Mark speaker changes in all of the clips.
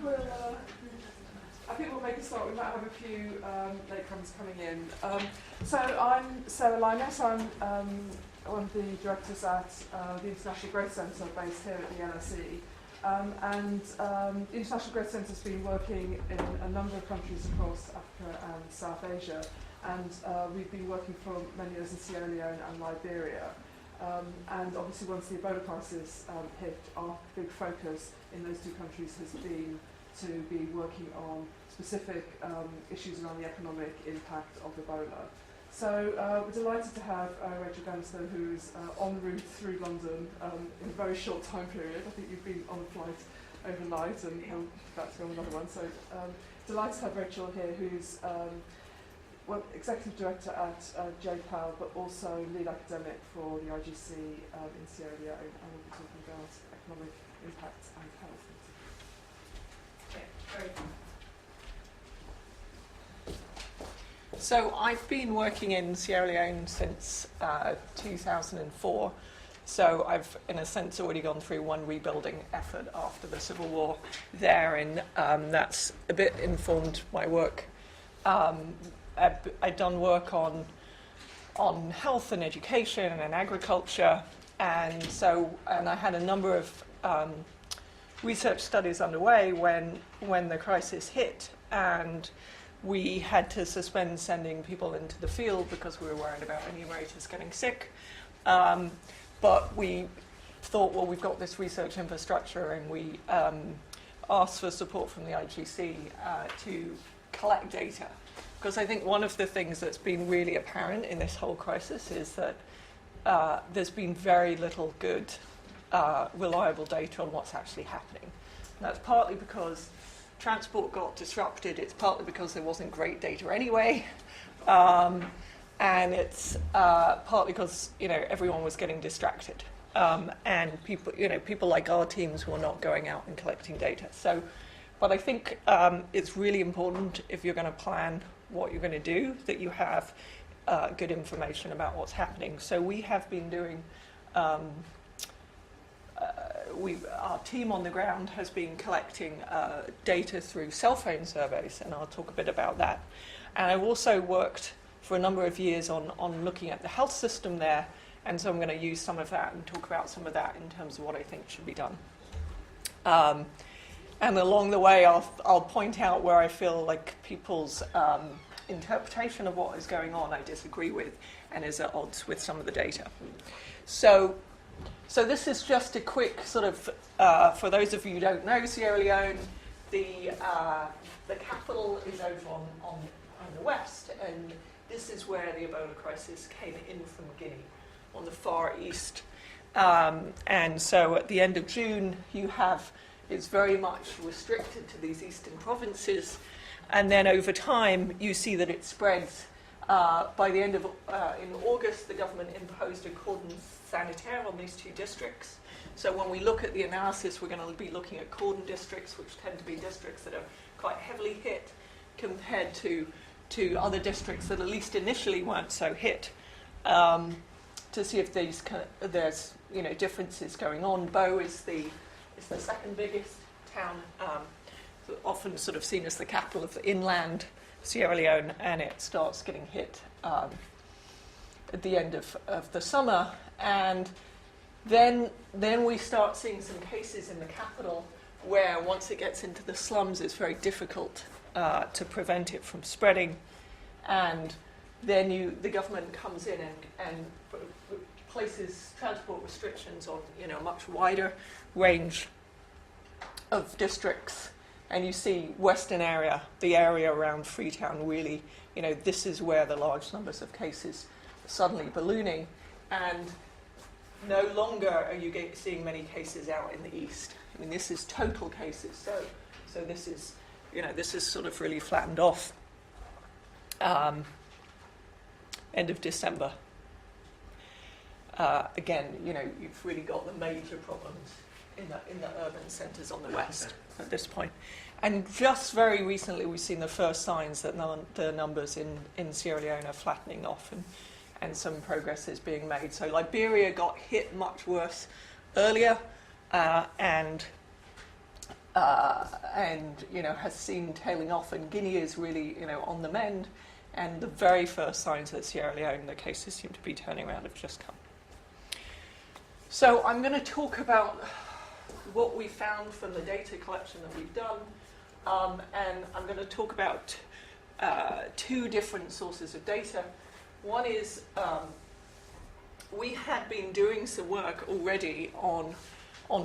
Speaker 1: I think we'll make a start. We might have a few latecomers coming in. So I'm Sarah Linus. I'm one of the directors at the International Growth Centre based here at the NSE. The International Growth Centre has been working in a number of countries across Africa and South Asia, and we've been working for many years in Sierra Leone and Liberia. And obviously once the Ebola crisis hit, our big focus in those two countries has been to be working on specific issues around the economic impact of Ebola. So we're delighted to have Rachel Glennerster, who's en route through London in a very short time period. I think you've been on a flight overnight and about to go on another one. So delighted to have Rachel here, who's Executive Director at JPAL, but also lead academic for the IGC in Sierra Leone, and we'll be talking about economic impact and health.
Speaker 2: So I've been working in Sierra Leone since 2004. So I've, in a sense, already gone through one rebuilding effort after the civil war there, and that's a bit informed my work. I'd done work on health and education and agriculture, and I had a number of research studies underway when the crisis hit, and we had to suspend sending people into the field because we were worried about enumerators getting sick. But we thought, well, we've got this research infrastructure, and we asked for support from the IGC to collect data. Because I think one of the things that's been really apparent in this whole crisis is that there's been very little good reliable data on what's actually happening. And that's partly because transport got disrupted. It's partly because there wasn't great data anyway, and it's partly because everyone was getting distracted, and people like our teams were not going out and collecting data. So, but I think it's really important if you're going to plan what you're going to do that you have good information about what's happening. So we have been doing. Our team on the ground has been collecting data through cell phone surveys, and I'll talk a bit about that. And I've also worked for a number of years on looking at the health system there, and so I'm going to use some of that and talk about some of that in terms of what I think should be done. And along the way, I'll point out where I feel like people's interpretation of what is going on I disagree with and is at odds with some of the data. So this is just a quick sort of, for those of you who don't know Sierra Leone, the capital is over on the west, and this is where the Ebola crisis came in from Guinea, on the far east. And so at the end of June, it's very much restricted to these eastern provinces, and then over time, you see that it spreads. By the end of in August, the government imposed a cordon sanitaire on these two districts. So when we look at the analysis, we're going to be looking at cordon districts, which tend to be districts that are quite heavily hit compared to other districts that at least initially weren't so hit, to see if there's differences going on. Bo is the second biggest town, often sort of seen as the capital of the inland Sierra Leone, and it starts getting hit at the end of the summer, and then we start seeing some cases in the capital where once it gets into the slums, it's very difficult to prevent it from spreading, and then the government comes in and places transport restrictions on a much wider range of districts. And you see western area, the area around Freetown, really, this is where the large numbers of cases are suddenly ballooning. And no longer are you seeing many cases out in the east. I mean, this is total cases. So this is, this is sort of really flattened off. End of December. Again, you've really got the major problems in the urban centres on the west at this point. And just very recently we've seen the first signs that the numbers in Sierra Leone are flattening off, and some progress is being made. So Liberia got hit much worse earlier, and and has seen tailing off, and Guinea is really on the mend, and the very first signs that Sierra Leone, the cases seem to be turning around, have just come. So I'm going to talk about what we found from the data collection that we've done, and I'm going to talk about two different sources of data. One is we had been doing some work already on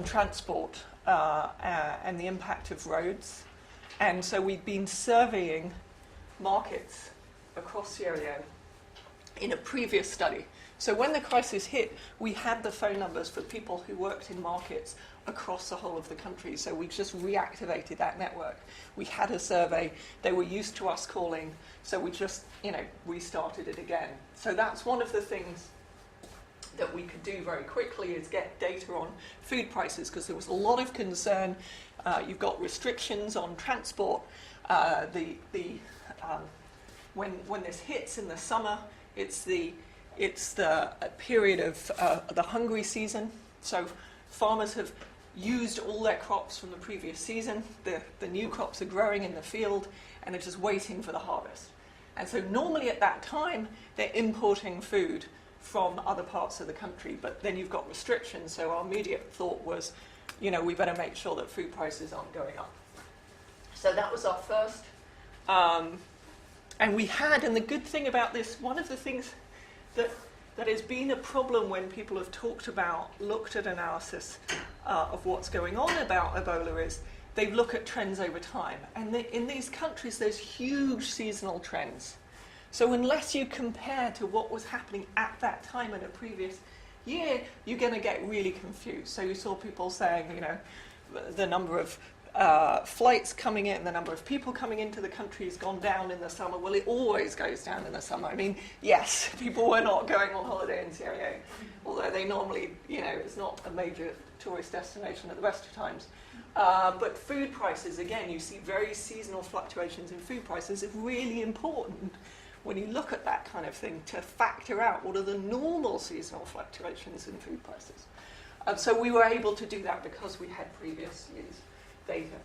Speaker 2: transport and the impact of roads, and so we've been surveying markets across Sierra Leone in a previous study. So when the crisis hit, we had the phone numbers for people who worked in markets across the whole of the country, so we just reactivated that network. We had a survey, they were used to us calling, so we just restarted it again. So that's one of the things that we could do very quickly, is get data on food prices, because there was a lot of concern. You've got restrictions on transport. When this hits in the summer, it's the period of the hungry season. So farmers have used all their crops from the previous season. The new crops are growing in the field, and they're just waiting for the harvest. And so normally at that time, they're importing food from other parts of the country, but then you've got restrictions, so our immediate thought was, we better make sure that food prices aren't going up. So that was our first, and the good thing about this, one of the things that has been a problem when people have looked at analysis of what's going on about Ebola, is they look at trends over time, and in these countries there's huge seasonal trends. So unless you compare to what was happening at that time in a previous year, you're going to get really confused. So you saw people saying, the number of flights coming in, the number of people coming into the country has gone down in the summer. Well, it always goes down in the summer. I mean, yes, people were not going on holiday in Sierra Leone, although they normally, it's not a major tourist destination at the best of times. But food prices, again, you see very seasonal fluctuations in food prices. It's really important when you look at that kind of thing to factor out what are the normal seasonal fluctuations in food prices. So we were able to do that because we had previous years' data.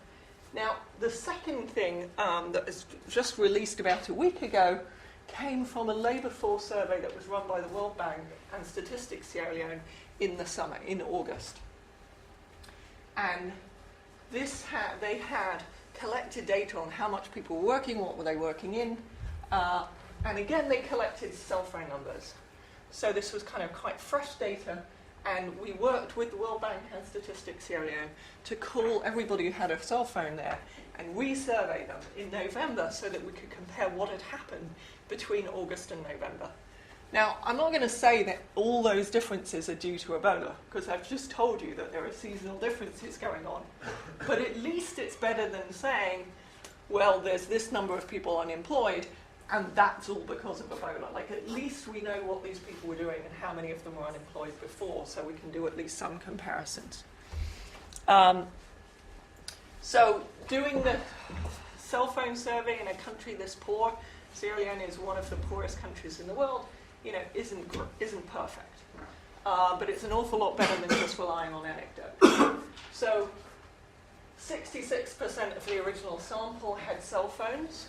Speaker 2: Now, the second thing that was just released about a week ago came from a labour force survey that was run by the World Bank and Statistics Sierra Leone in the summer, in August. And they had collected data on how much people were working, what were they working in, and again they collected cell phone numbers. So this was kind of quite fresh data, and we worked with the World Bank and Statistics Sierra Leone to call everybody who had a cell phone there and resurvey them in November so that we could compare what had happened between August and November. Now, I'm not going to say that all those differences are due to Ebola, because I've just told you that there are seasonal differences going on. But at least it's better than saying, well, there's this number of people unemployed, and that's all because of Ebola. Like, at least we know what these people were doing and how many of them were unemployed before, so we can do at least some comparisons. So doing the cell phone survey in a country this poor, Sierra Leone is one of the poorest countries in the world, isn't perfect. But it's an awful lot better than just relying on anecdote. So 66% of the original sample had cell phones.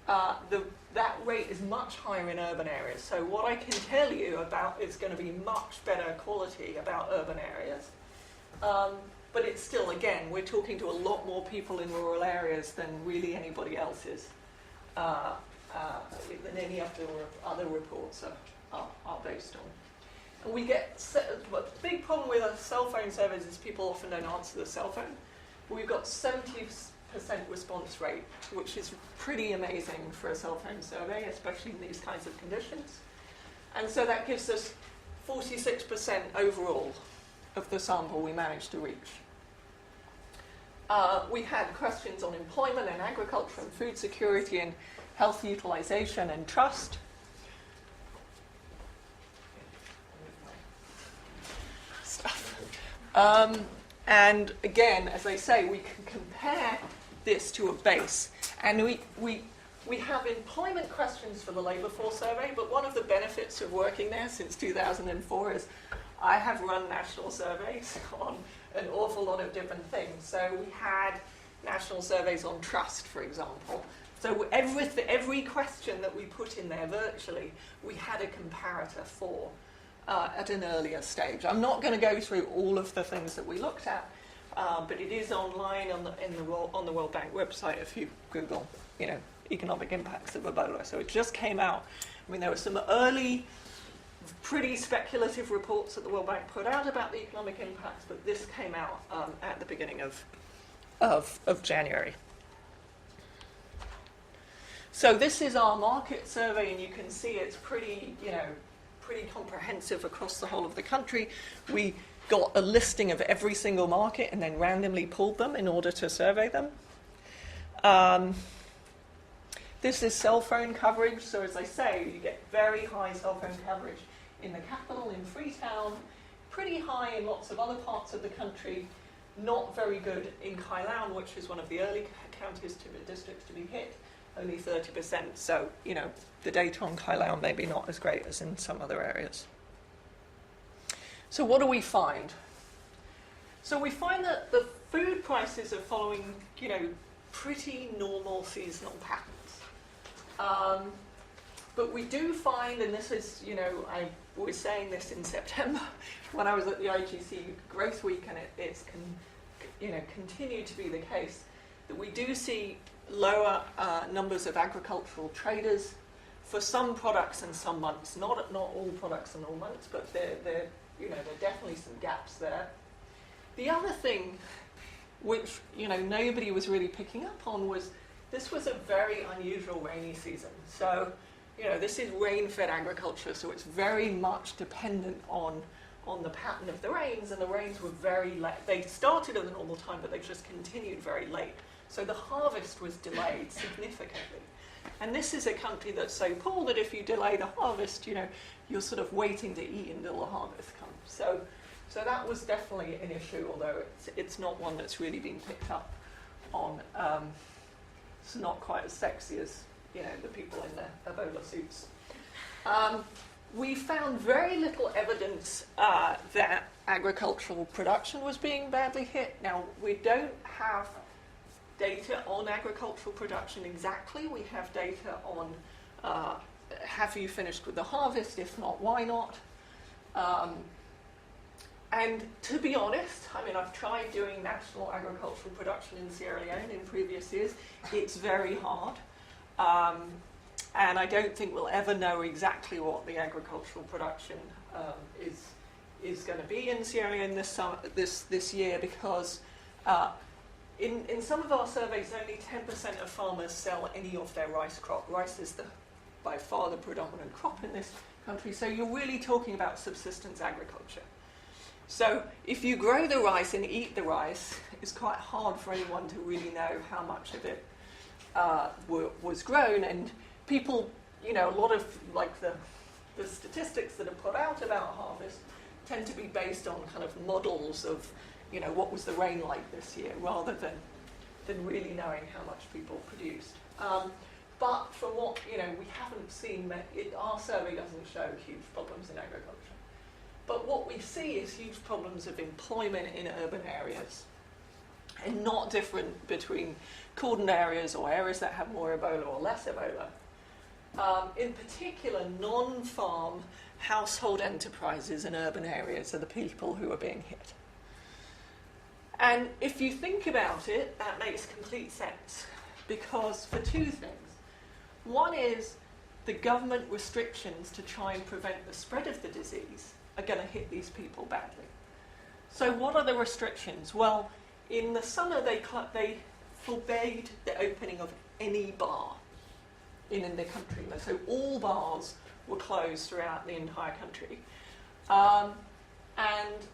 Speaker 2: That rate is much higher in urban areas. So what I can tell you about is going to be much better quality about urban areas. But it's still, again, we're talking to a lot more people in rural areas than really anybody else is, than any of the other reports are based on. And we get, the big problem with cell phone surveys is people often don't answer the cell phone. We've got 70% response rate, which is pretty amazing for a cell phone survey, especially in these kinds of conditions. And so that gives us 46% overall of the sample we managed to reach. We had questions on employment and agriculture and food security and health utilization and trust. And again, as I say, we can compare this to a base. And we have employment questions for the labour force survey, but one of the benefits of working there since 2004 is I have run national surveys on an awful lot of different things. So we had national surveys on trust, for example. So every question that we put in there virtually, we had a comparator for at an earlier stage. I'm not going to go through all of the things that we looked at, but it is online on the World Bank website if you Google, economic impacts of Ebola. So it just came out. I mean, there were some early, pretty speculative reports that the World Bank put out about the economic impacts, but this came out at the beginning of January. So this is our market survey, and you can see it's pretty comprehensive across the whole of the country. We got a listing of every single market and then randomly pulled them in order to survey them. This is cell phone coverage. So as I say, you get very high cell phone coverage in the capital, in Freetown, pretty high in lots of other parts of the country, not very good in Kailan, which is one of the early districts to be hit, only 30%. So, the data on Kailan maybe not as great as in some other areas. So what do we find? So we find that the food prices are following, pretty normal seasonal patterns. But we do find, and this is, I was saying this in September when I was at the IGC Growth Week, and it's continued to be the case, that we do see lower numbers of agricultural traders for some products and some months. Not all products and all months, but there are definitely some gaps there. The other thing, which nobody was really picking up on, was this was a very unusual rainy season. So this is rain-fed agriculture, so it's very much dependent on the pattern of the rains, and the rains were very late. They started at the normal time, but they just continued very late. So the harvest was delayed significantly. And this is a country that's so poor that if you delay the harvest, you're sort of waiting to eat until the harvest comes. So that was definitely an issue, although it's not one that's really been picked up on. It's not quite as sexy as the people in their Ebola suits. We found very little evidence that agricultural production was being badly hit. Now, we don't have data on agricultural production exactly. We have data on have you finished with the harvest? If not, why not? And to be honest, I've tried doing national agricultural production in Sierra Leone in previous years. It's very hard. And I don't think we'll ever know exactly what the agricultural production is going to be in Sierra Leone this year, because in some of our surveys, only 10% of farmers sell any of their rice crop. Rice is by far the predominant crop in this country, so you're really talking about subsistence agriculture. So if you grow the rice and eat the rice, it's quite hard for anyone to really know how much of it was grown. And people, a lot of the statistics that are put out about harvest tend to be based on kind of models of what was the rain like this year, rather than really knowing how much people produced. But from what we haven't seen, our survey doesn't show huge problems in agriculture. But what we see is huge problems of employment in urban areas, and not different between cordoned areas or areas that have more Ebola or less Ebola. In particular, non-farm household enterprises in urban areas are the people who are being hit. And if you think about it, that makes complete sense, because for two things. One is the government restrictions to try and prevent the spread of the disease are going to hit these people badly. So what are the restrictions? Well, in the summer they forbade the opening of any bar in the country. So all bars were closed throughout the entire country. And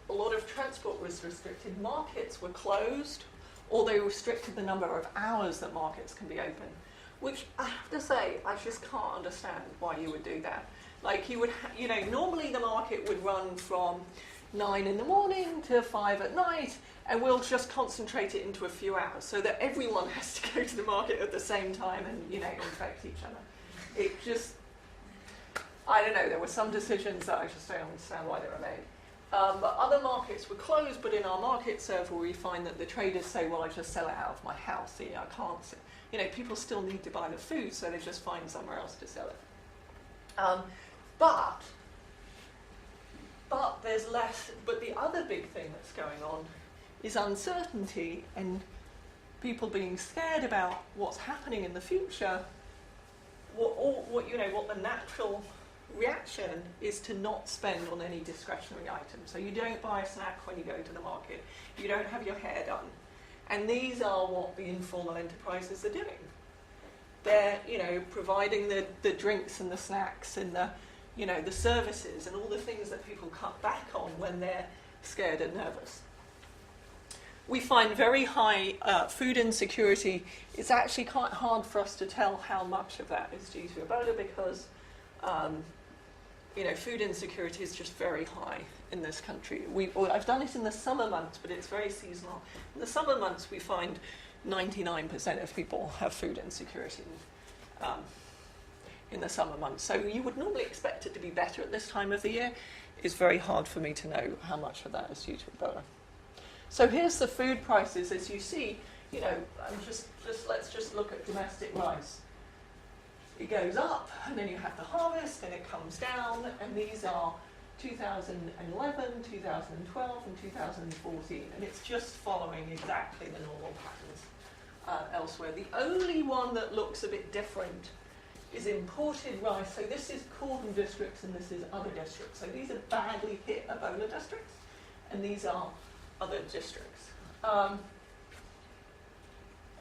Speaker 2: a lot of transport was restricted. Markets were closed, or they restricted the number of hours that markets can be open, which I have to say, I just can't understand why you would do that. Like you would, normally the market would run from 9 in the morning to 5 at night, and we'll just concentrate it into a few hours so that everyone has to go to the market at the same time and, infect each other. It just, I don't know, there were some decisions that I just don't understand why they were made. But other markets were closed, but in our market server we find that the traders say, well, I just sell it out of my house. See, I can't sell. You know, people still need to buy the food, so they just find somewhere else to sell it. But there's less. But the other big thing that's going on is uncertainty and people being scared about what's happening in the future. What the natural reaction is to not spend on any discretionary items. So you don't buy a snack when you go to the market. You don't have your hair done. And these are what the informal enterprises are doing. They're, providing the drinks and the snacks and the services and all the things that people cut back on when they're scared and nervous. We find very high food insecurity. It's actually quite hard for us to tell how much of that is due to Ebola because, food insecurity is just very high in this country. I've done it in the summer months, but it's very seasonal. In the summer months, we find 99% of people have food insecurity in the summer months. So you would normally expect it to be better at this time of the year. It's very hard for me to know how much of that is due to Ebola. So here's the food prices. As you see, let's just look at domestic rice. It goes up, and then you have the harvest, and it comes down, and these are 2011, 2012, and 2014, and it's just following exactly the normal patterns elsewhere. The only one that looks a bit different is imported rice. So this is cordon districts, and this is other districts. So these are badly hit Ebola districts, and these are other districts.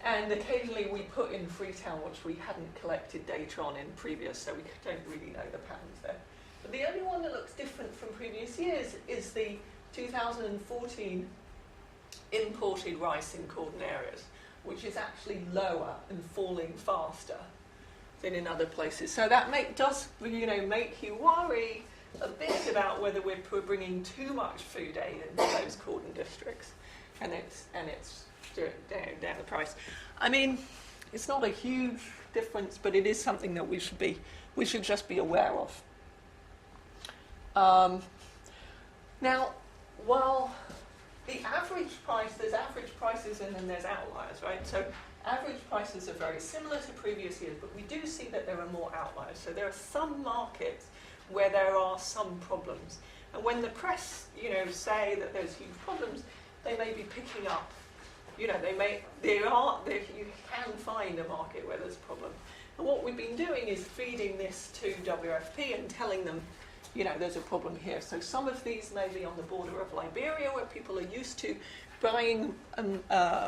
Speaker 2: And occasionally we put in Freetown, which we hadn't collected data on in previous, so we don't really know the patterns there. But the only one that looks different from previous years is the 2014 imported rice in cordon areas, which is actually lower and falling faster than in other places. So that does make you worry a bit about whether we're bringing too much food aid into those cordon districts, and it's down the price. I mean, it's not a huge difference, but it is something that we should just be aware of. Now, while the average price, there's average prices and then there's outliers, right? So average prices are very similar to previous years, but we do see that there are more outliers. So there are some markets where there are some problems. And when the press, say that there's huge problems, they may be picking up, you can find a market where there's a problem. And what we've been doing is feeding this to WFP and telling them, there's a problem here. So some of these may be on the border of Liberia, where people are used to buying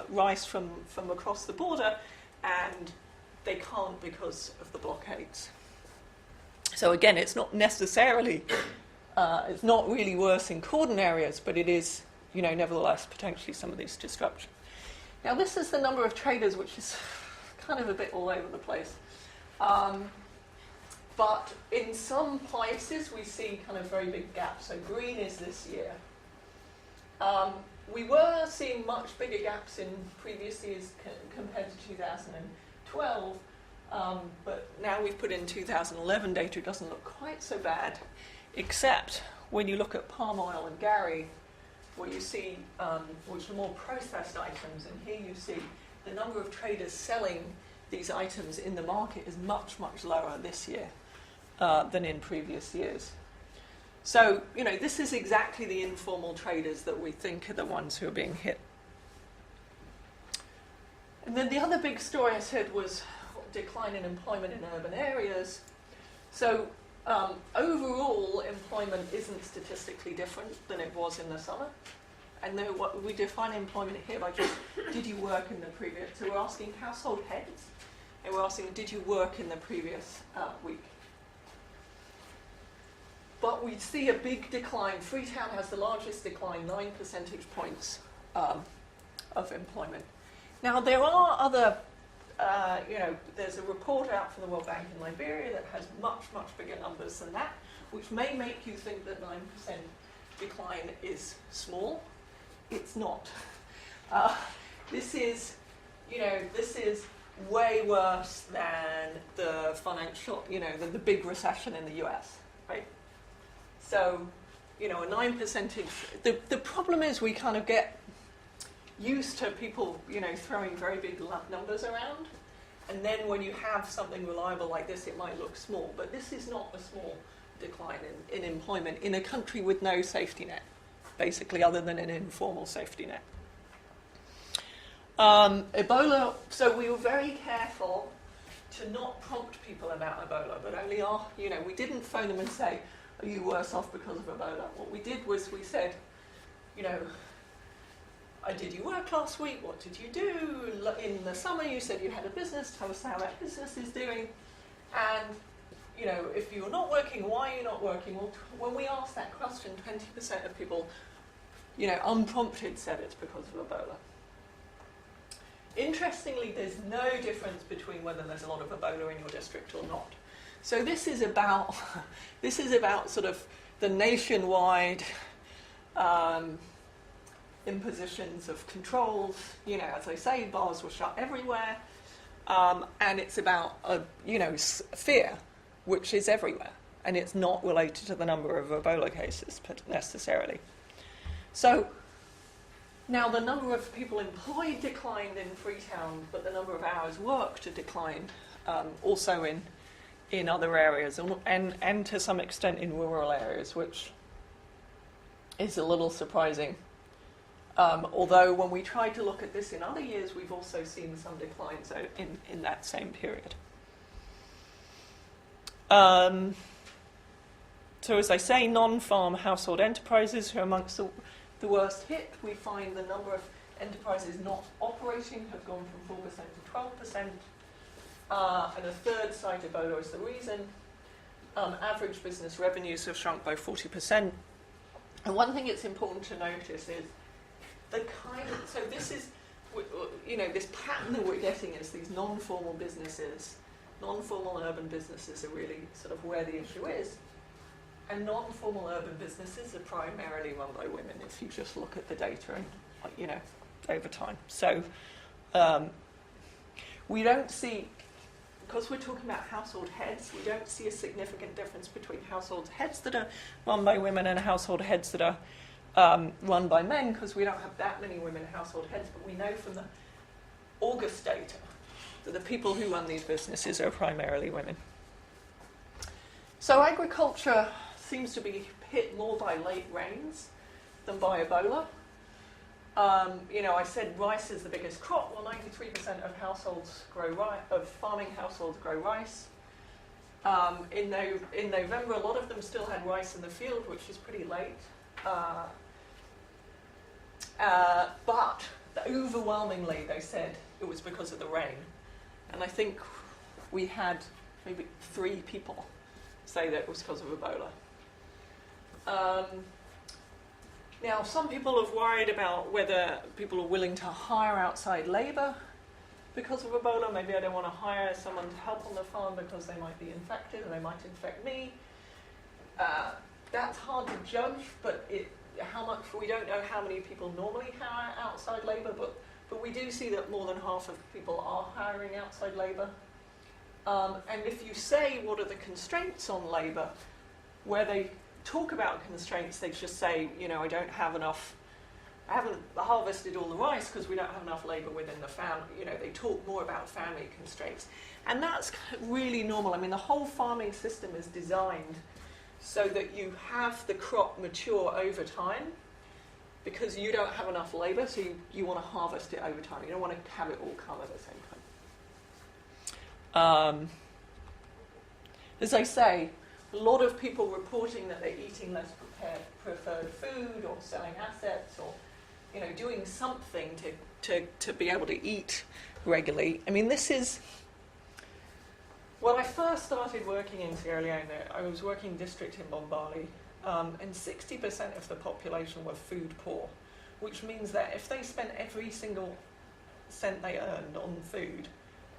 Speaker 2: rice from across the border, and they can't because of the blockades. So again, it's not necessarily, it's not really worse in cordon areas, but it is, nevertheless, potentially some of these disruptions. Now, this is the number of traders, which is kind of a bit all over the place. But in some places, we see kind of very big gaps. So green is this year. We were seeing much bigger gaps in previous years compared to 2012. But now we've put in 2011 data, it doesn't look quite so bad, except when you look at palm oil and Gary, where you see, which are more processed items, and here you see the number of traders selling these items in the market is much, much lower this year than in previous years. So, this is exactly the informal traders that we think are the ones who are being hit. And then the other big story I said was decline in employment in urban areas. So overall, employment isn't statistically different than it was in the summer. And what we define employment here by just, did you work in the previous, so we're asking household heads, and we're asking, did you work in the previous week? But we see a big decline. Freetown has the largest decline, 9 percentage points of employment. Now, there are other, there's a report out from the World Bank in Liberia that has much, much bigger numbers than that, which may make you think that 9% decline is small. It's not. This is way worse than the financial, than the big recession in the US, right? So, a 9%. The problem is we kind of get used to people, throwing very big numbers around. And then when you have something reliable like this, it might look small. But this is not a small decline in employment in a country with no safety net, basically, other than an informal safety net. Ebola, so we were very careful to not prompt people about Ebola, but only, we didn't phone them and say, are you worse off because of Ebola? What we did was we said, did you work last week? What did you do? In the summer you said you had a business. Tell us how that business is doing. And, if you're not working, why are you not working? Well, when we asked that question, 20% of people, unprompted said it's because of Ebola. Interestingly, there's no difference between whether there's a lot of Ebola in your district or not. So this is about sort of the nationwide impositions of controls. As I say, bars were shut everywhere, and it's about fear, which is everywhere, and it's not related to the number of Ebola cases necessarily. So now the number of people employed declined in Freetown, but the number of hours worked declined also in other areas, and to some extent in rural areas, which is a little surprising. Although when we tried to look at this in other years, we've also seen some declines in that same period. So as I say, non-farm household enterprises are amongst the worst hit. We find the number of enterprises not operating have gone from 4% to 12%. And a third cite Ebola as the reason. Average business revenues have shrunk by 40%. And one thing it's important to notice is so this is, this pattern that we're getting is these non-formal businesses, non-formal urban businesses are really sort of where the issue is. And non-formal urban businesses are primarily run by women if you just look at the data and, over time. So we don't see, because we're talking about household heads, we don't see a significant difference between household heads that are run by women and household heads that are run by men, because we don't have that many women household heads, but we know from the August data that the people who run these businesses are primarily women. So agriculture seems to be hit more by late rains than by Ebola. I said rice is the biggest crop. Well, 93% of households of farming households grow rice. In November, a lot of them still had rice in the field, which is pretty late. But overwhelmingly, they said it was because of the rain. And I think we had maybe 3 people say that it was because of Ebola. Now, some people have worried about whether people are willing to hire outside labour because of Ebola. Maybe I don't want to hire someone to help on the farm because they might be infected and they might infect me. That's hard to judge, but we don't know how many people normally hire outside labour, but we do see that more than half of people are hiring outside labour. And if you say, what are the constraints on labour, where they talk about constraints, they just say, I don't have enough, I haven't harvested all the rice because we don't have enough labour within the family. They talk more about family constraints. And that's really normal. I mean, the whole farming system is designed so that you have the crop mature over time because you don't have enough labour, so you want to harvest it over time. You don't want to have it all come at the same time. As I say, a lot of people reporting that they're eating less preferred food or selling assets or doing something to be able to eat regularly. I mean, this is... When I first started working in Sierra Leone, I was working district in Bombali, and 60% of the population were food poor, which means that if they spent every single cent they earned on food,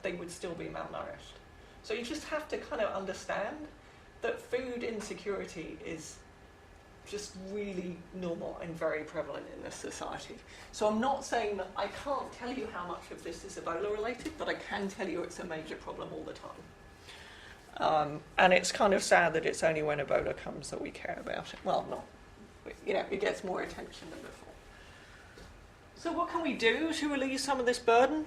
Speaker 2: they would still be malnourished. So you just have to kind of understand that food insecurity is just really normal and very prevalent in this society. So I'm not saying that I can't tell you how much of this is Ebola related, but I can tell you it's a major problem all the time. And it's kind of sad that it's only when Ebola comes that we care about it. Well, not it gets more attention than before. So what can we do to relieve some of this burden?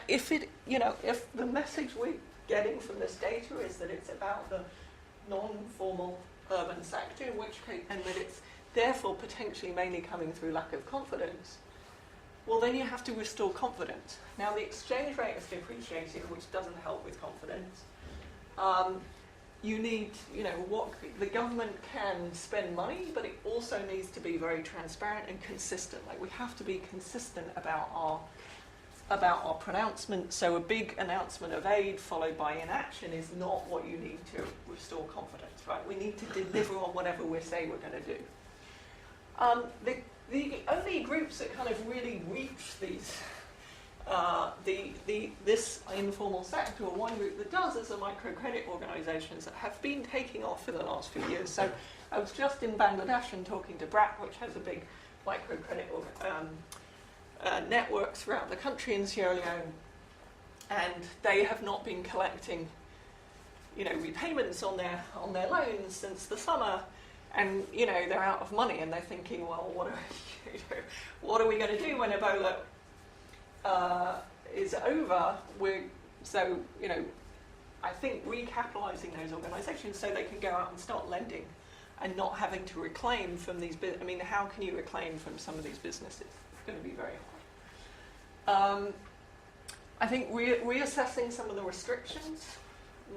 Speaker 2: If the message we're getting from this data is that it's about the non-formal urban sector, and that it's therefore potentially mainly coming through lack of confidence, well, then you have to restore confidence. Now, the exchange rate is depreciating, which doesn't help with confidence. You need, the government can spend money, but it also needs to be very transparent and consistent. Like, we have to be consistent about our pronouncements. So a big announcement of aid followed by inaction is not what you need to restore confidence, right? We need to deliver on whatever we say we're going to do. The only groups that kind of really reach these this informal sector, or one group that does, is the microcredit organisations that have been taking off for the last few years. So I was just in Bangladesh and talking to BRAC, which has a big microcredit network throughout the country in Sierra Leone, and they have not been collecting, repayments on their loans since the summer, and they're out of money, and they're thinking, well, what are we going to do when Ebola is over? I think recapitalising those organisations so they can go out and start lending, and not having to reclaim from these. How can you reclaim from some of these businesses? It's going to be very hard. I think reassessing some of the restrictions.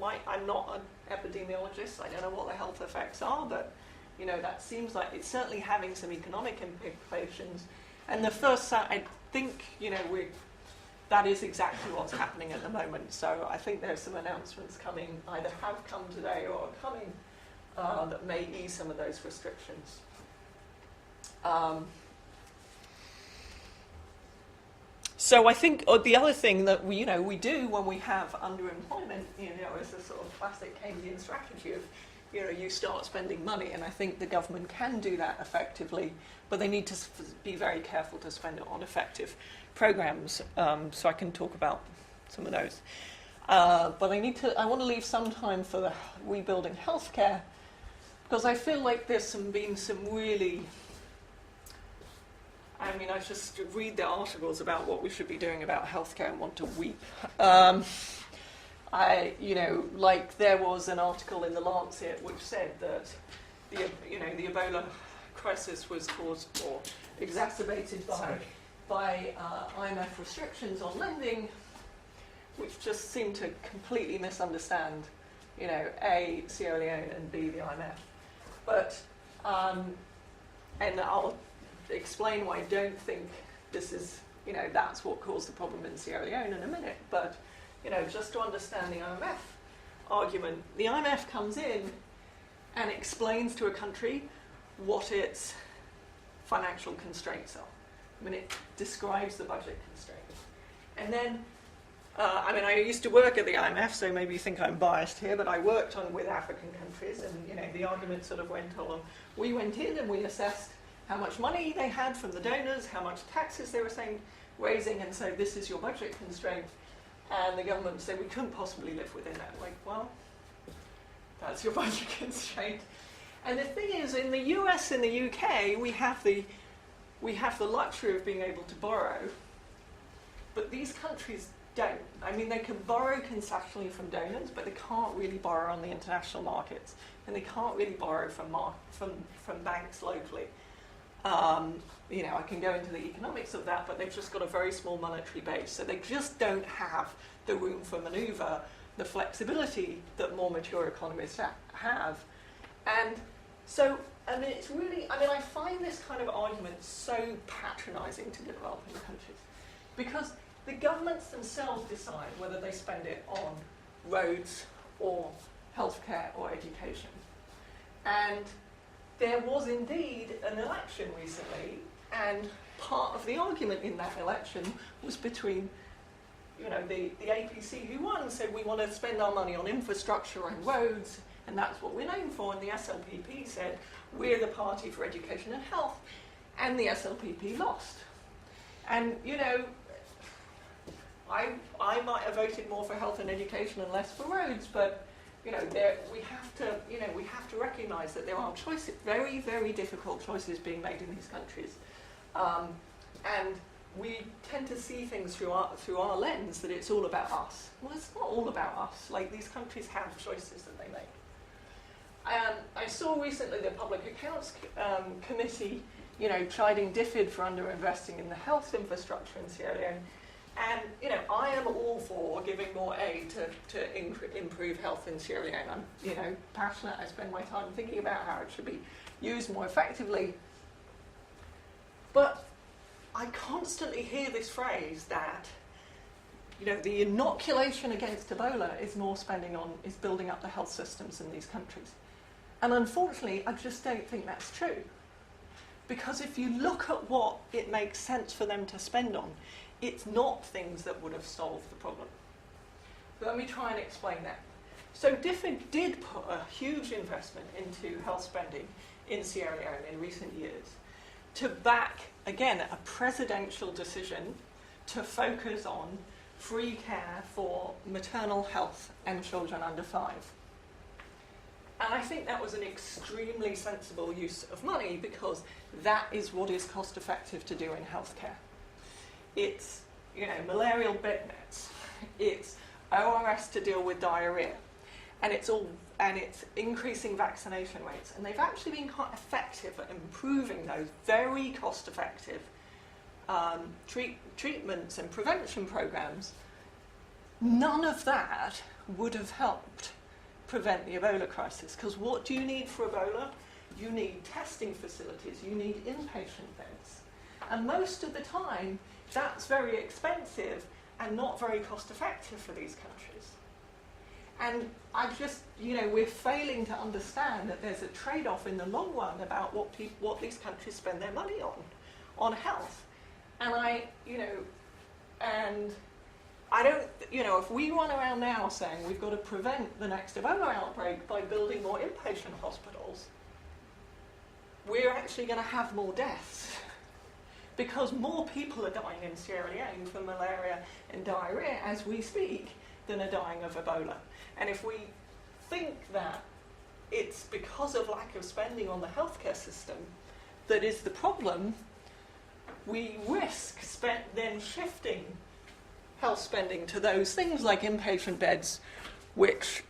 Speaker 2: I'm not an epidemiologist. I don't know what the health effects are, but that seems like it's certainly having some economic implications. And the first, I think, that is exactly what's happening at the moment. So I think there's some announcements coming, either have come today or are coming, that may ease some of those restrictions. So I think the other thing that we do when we have underemployment, is a sort of classic Keynesian strategy of, you start spending money, and I think the government can do that effectively, but they need to be very careful to spend it on effective programs. So I can talk about some of those. But I want to leave some time for the rebuilding healthcare, because I feel like there's been some really. I just read the articles about what we should be doing about healthcare and want to weep. There was an article in the Lancet which said that the Ebola crisis was caused or exacerbated by IMF restrictions on lending, which just seemed to completely misunderstand, A, Sierra Leone, and B, the IMF. But and I'll explain why I don't think this is, that's what caused the problem in Sierra Leone in a minute. But, just to understand the IMF argument, the IMF comes in and explains to a country what its financial constraints are. It describes the budget constraints. And then, I used to work at the IMF, so maybe you think I'm biased here, but I worked with African countries, and, the argument sort of went on. We went in and we assessed how much money they had from the donors, how much taxes they were raising, and so this is your budget constraint. And the government said we couldn't possibly live within that. Well, that's your budget constraint. And the thing is, in the US and the UK, we have the luxury of being able to borrow, but these countries don't. They can borrow concessionally from donors, but they can't really borrow on the international markets, and they can't really borrow from banks locally. I can go into the economics of that, but they've just got a very small monetary base, so they just don't have the room for manoeuvre, the flexibility that more mature economies have. And so, it's really, I find this kind of argument so patronising to developing countries, because the governments themselves decide whether they spend it on roads or healthcare or education. And there was indeed an election recently, and part of the argument in that election was between, the APC who won said we want to spend our money on infrastructure and roads, and that's what we're known for, and the SLPP said we're the party for education and health, and the SLPP lost. And, I might have voted more for health and education and less for roads, but we have to recognise that there are choices, very, very difficult choices being made in these countries, and we tend to see things through our lens that it's all about us. Well, it's not all about us. Like, these countries have choices that they make. I saw recently the Public Accounts Committee, chiding DFID for underinvesting in the health infrastructure in Sierra Leone. And, I am all for giving more aid to improve health in Sierra Leone. I'm, passionate. I spend my time thinking about how it should be used more effectively. But I constantly hear this phrase that, the inoculation against Ebola is building up the health systems in these countries. And unfortunately, I just don't think that's true. Because if you look at what it makes sense for them to spend on, it's not things that would have solved the problem. So let me try and explain that. So DFID did put a huge investment into health spending in Sierra Leone in recent years to back, again, a presidential decision to focus on free care for maternal health and children under 5. And I think that was an extremely sensible use of money because that is what is cost effective to do in healthcare. It's, malarial bed nets, it's ORS to deal with diarrhea, and it's increasing vaccination rates. And they've actually been quite effective at improving those very cost effective treatments and prevention programs. None of that would have helped prevent the Ebola crisis, because what do you need for Ebola? You need testing facilities, you need inpatient beds. And most of the time, that's very expensive and not very cost effective for these countries. And we're failing to understand that there's a trade-off in the long run about what these countries spend their money on health. And I don't, if we run around now saying we've got to prevent the next Ebola outbreak by building more inpatient hospitals, we're actually going to have more deaths. Because more people are dying in Sierra Leone from malaria and diarrhea as we speak than are dying of Ebola. And if we think that it's because of lack of spending on the healthcare system that is the problem, we risk then shifting health spending to those things like inpatient beds, which,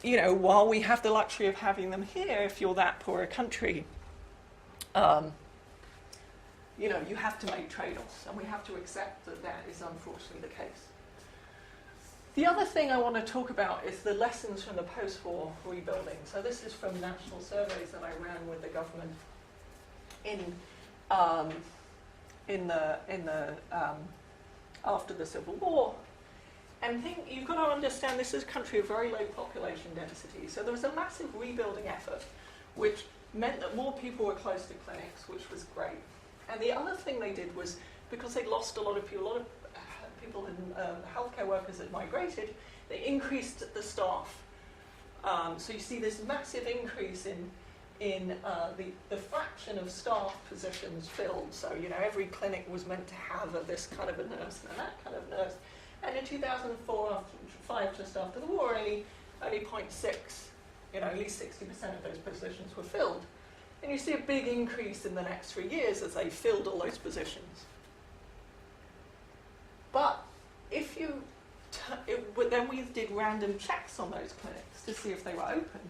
Speaker 2: while we have the luxury of having them here, if you're that poor a country, you have to make trade-offs, and we have to accept that that is unfortunately the case. The other thing I want to talk about is the lessons from the post-war rebuilding. So this is from national surveys that I ran with the government after the Civil War. And you've got to understand this is a country of very low population density. So there was a massive rebuilding effort, which meant that more people were close to clinics, which was great. And the other thing they did was, because they'd lost a lot of people and healthcare workers had migrated, they increased the staff. So you see this massive increase in the fraction of staff positions filled. So, every clinic was meant to have this kind of a nurse and that kind of nurse. And in 2005, just after the war, only 0.6, at least 60% of those positions were filled. And you see a big increase in the next 3 years as they filled all those positions. But then we did random checks on those clinics to see if they were open.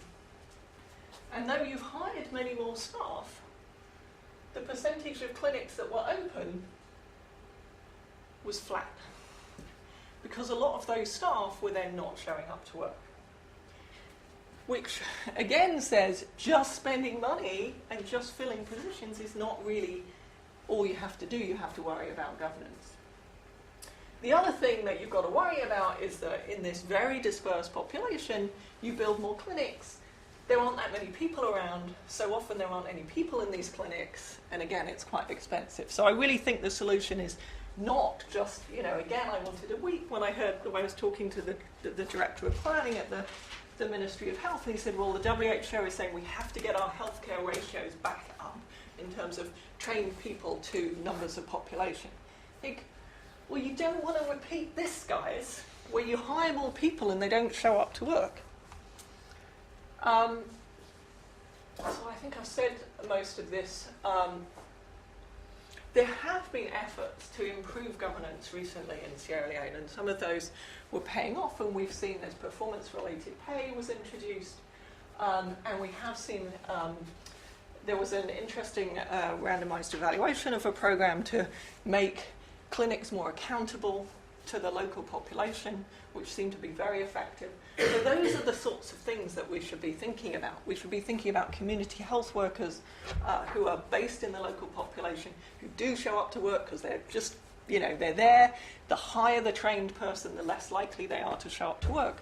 Speaker 2: And though you've hired many more staff, the percentage of clinics that were open was flat. Because a lot of those staff were then not showing up to work. Which again says just spending money and just filling positions is not really all you have to do. You have to worry about governance. The other thing that you've got to worry about is that in this very dispersed population, you build more clinics. There aren't that many people around, so often there aren't any people in these clinics, and again, it's quite expensive. So I really think the solution is not just, again, I wanted a week when I was talking to the director of planning at the Ministry of Health, and he said, well, the WHO is saying we have to get our healthcare ratios back up in terms of trained people to numbers of population. I think, well, you don't want to repeat this, guys, where you hire more people and they don't show up to work. So I think I've said most of this. There have been efforts to improve governance recently in Sierra Leone, and some of those were paying off, and we've seen as performance-related pay was introduced, and we have seen there was an interesting randomized evaluation of a program to make clinics more accountable to the local population, which seemed to be very effective. So those are the sorts of things that we should be thinking about. We should be thinking about community health workers who are based in the local population, who do show up to work because they're just, they're there. The higher the trained person, the less likely they are to show up to work.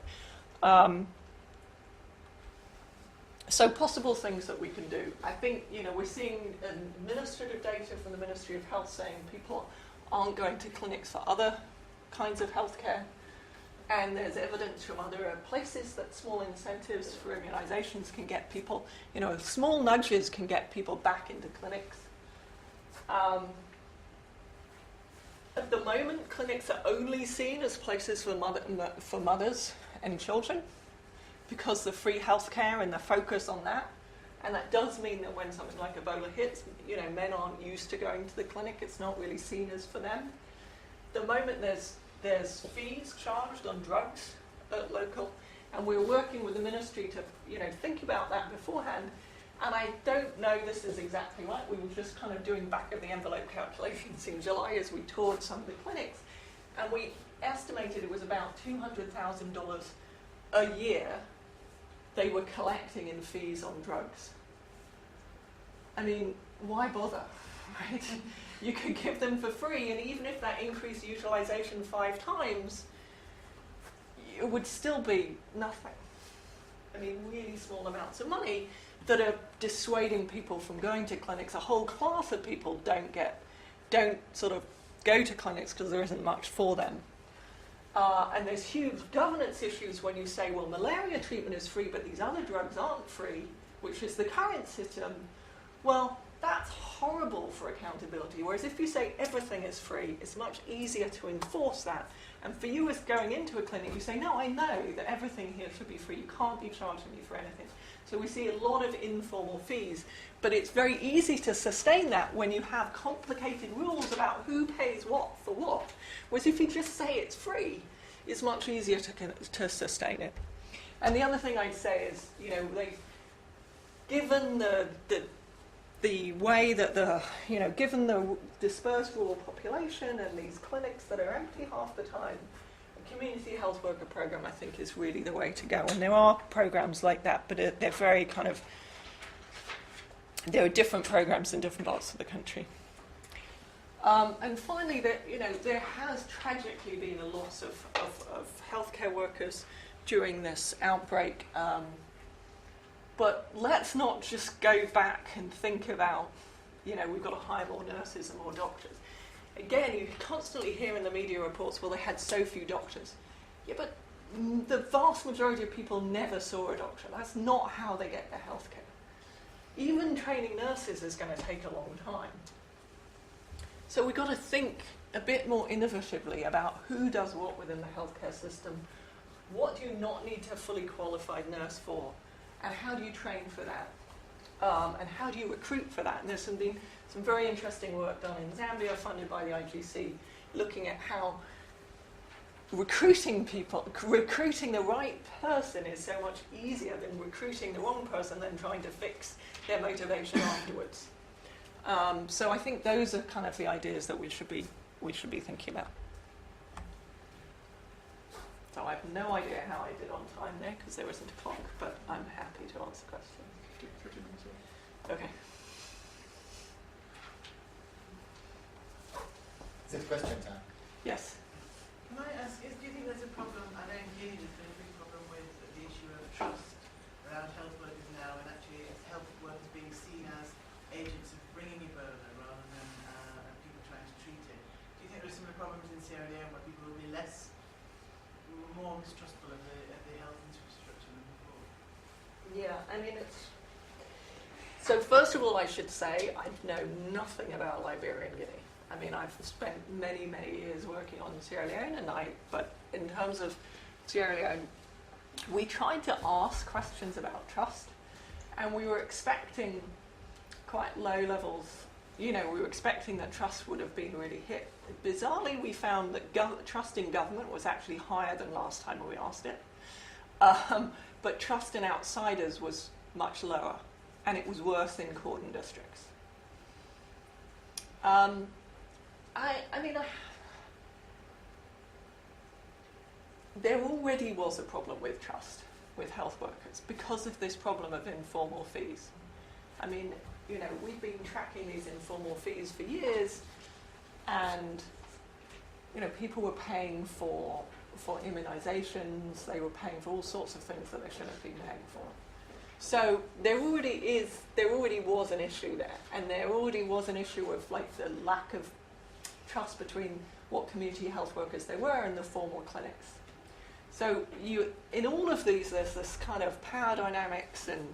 Speaker 2: So possible things that we can do. I think, we're seeing administrative data from the Ministry of Health saying people aren't going to clinics for other kinds of healthcare. And there's evidence from other places that small incentives for immunisations can get people, small nudges can get people back into clinics. At the moment, clinics are only seen as places for mothers and children because the free healthcare and the focus on that. And that does mean that when something like Ebola hits, men aren't used to going to the clinic. It's not really seen as for them. At the moment, there's fees charged on drugs at local, and we're working with the ministry to, think about that beforehand. And I don't know this is exactly right. We were just kind of doing back of the envelope calculations in July as we toured some of the clinics, and we estimated it was about $200,000 a year they were collecting in fees on drugs. I mean, why bother, right? You could give them for free, and even if that increased utilisation 5 times, it would still be nothing. I mean, really small amounts of money that are dissuading people from going to clinics. A whole class of people don't sort of go to clinics because there isn't much for them. And there's huge governance issues when you say, well, malaria treatment is free, but these other drugs aren't free, which is the current system. Well, that's horrible for accountability. Whereas if you say everything is free, it's much easier to enforce that. And for you as going into a clinic, you say, no, I know that everything here should be free. You can't be charging me for anything. So we see a lot of informal fees. But it's very easy to sustain that when you have complicated rules about who pays what for what. Whereas if you just say it's free, it's much easier to sustain it. And the other thing I'd say is, given the way that given the dispersed rural population and these clinics that are empty half the time, a community health worker program, I think, is really the way to go. And there are programs like that, but they're very there are different programs in different parts of the country. And finally, there has tragically been a loss of healthcare workers during this outbreak. But let's not just go back and think about, we've got to hire more nurses and more doctors. Again, you constantly hear in the media reports, well, they had so few doctors. Yeah, but the vast majority of people never saw a doctor. That's not how they get their healthcare. Even training nurses is going to take a long time. So we've got to think a bit more innovatively about who does what within the healthcare system. What do you not need a fully qualified nurse for? And how do you train for that? And how do you recruit for that? And there's been some very interesting work done in Zambia, funded by the IGC, looking at how recruiting the right person is so much easier than recruiting the wrong person, then trying to fix their motivation afterwards. So I think those are kind of the ideas that we should be thinking about. So I have no idea how I did on time there because there isn't a clock, but I'm happy to answer questions. Okay.
Speaker 3: Is it question time?
Speaker 2: Yes.
Speaker 4: Can I ask, do you think there's a problem, I know clearly there's been a big problem with the issue of trust around health workers now, and actually it's health workers being seen as agents of bringing Ebola rather than people trying to treat it. Do you think there's similar problems in Sierra Leone where people will be more mistrustful of the health infrastructure than before?
Speaker 2: Yeah, I mean, so first of all, I should say I know nothing about Liberian Guinea. I mean, I've spent many, many years working on Sierra Leone, but in terms of Sierra Leone, we tried to ask questions about trust, and we were expecting quite low levels. We were expecting that trust would have been really hit. Bizarrely, we found that trust in government was actually higher than last time we asked it. But trust in outsiders was much lower, and it was worse in cordon districts. There already was a problem with trust with health workers because of this problem of informal fees. We've been tracking these informal fees for years, and people were paying for immunisations, they were paying for all sorts of things that they shouldn't have been paying for. So there already was an issue there, and there already was an issue of the lack of trust between what community health workers they were and the formal clinics. So in all of these, there's this kind of power dynamics and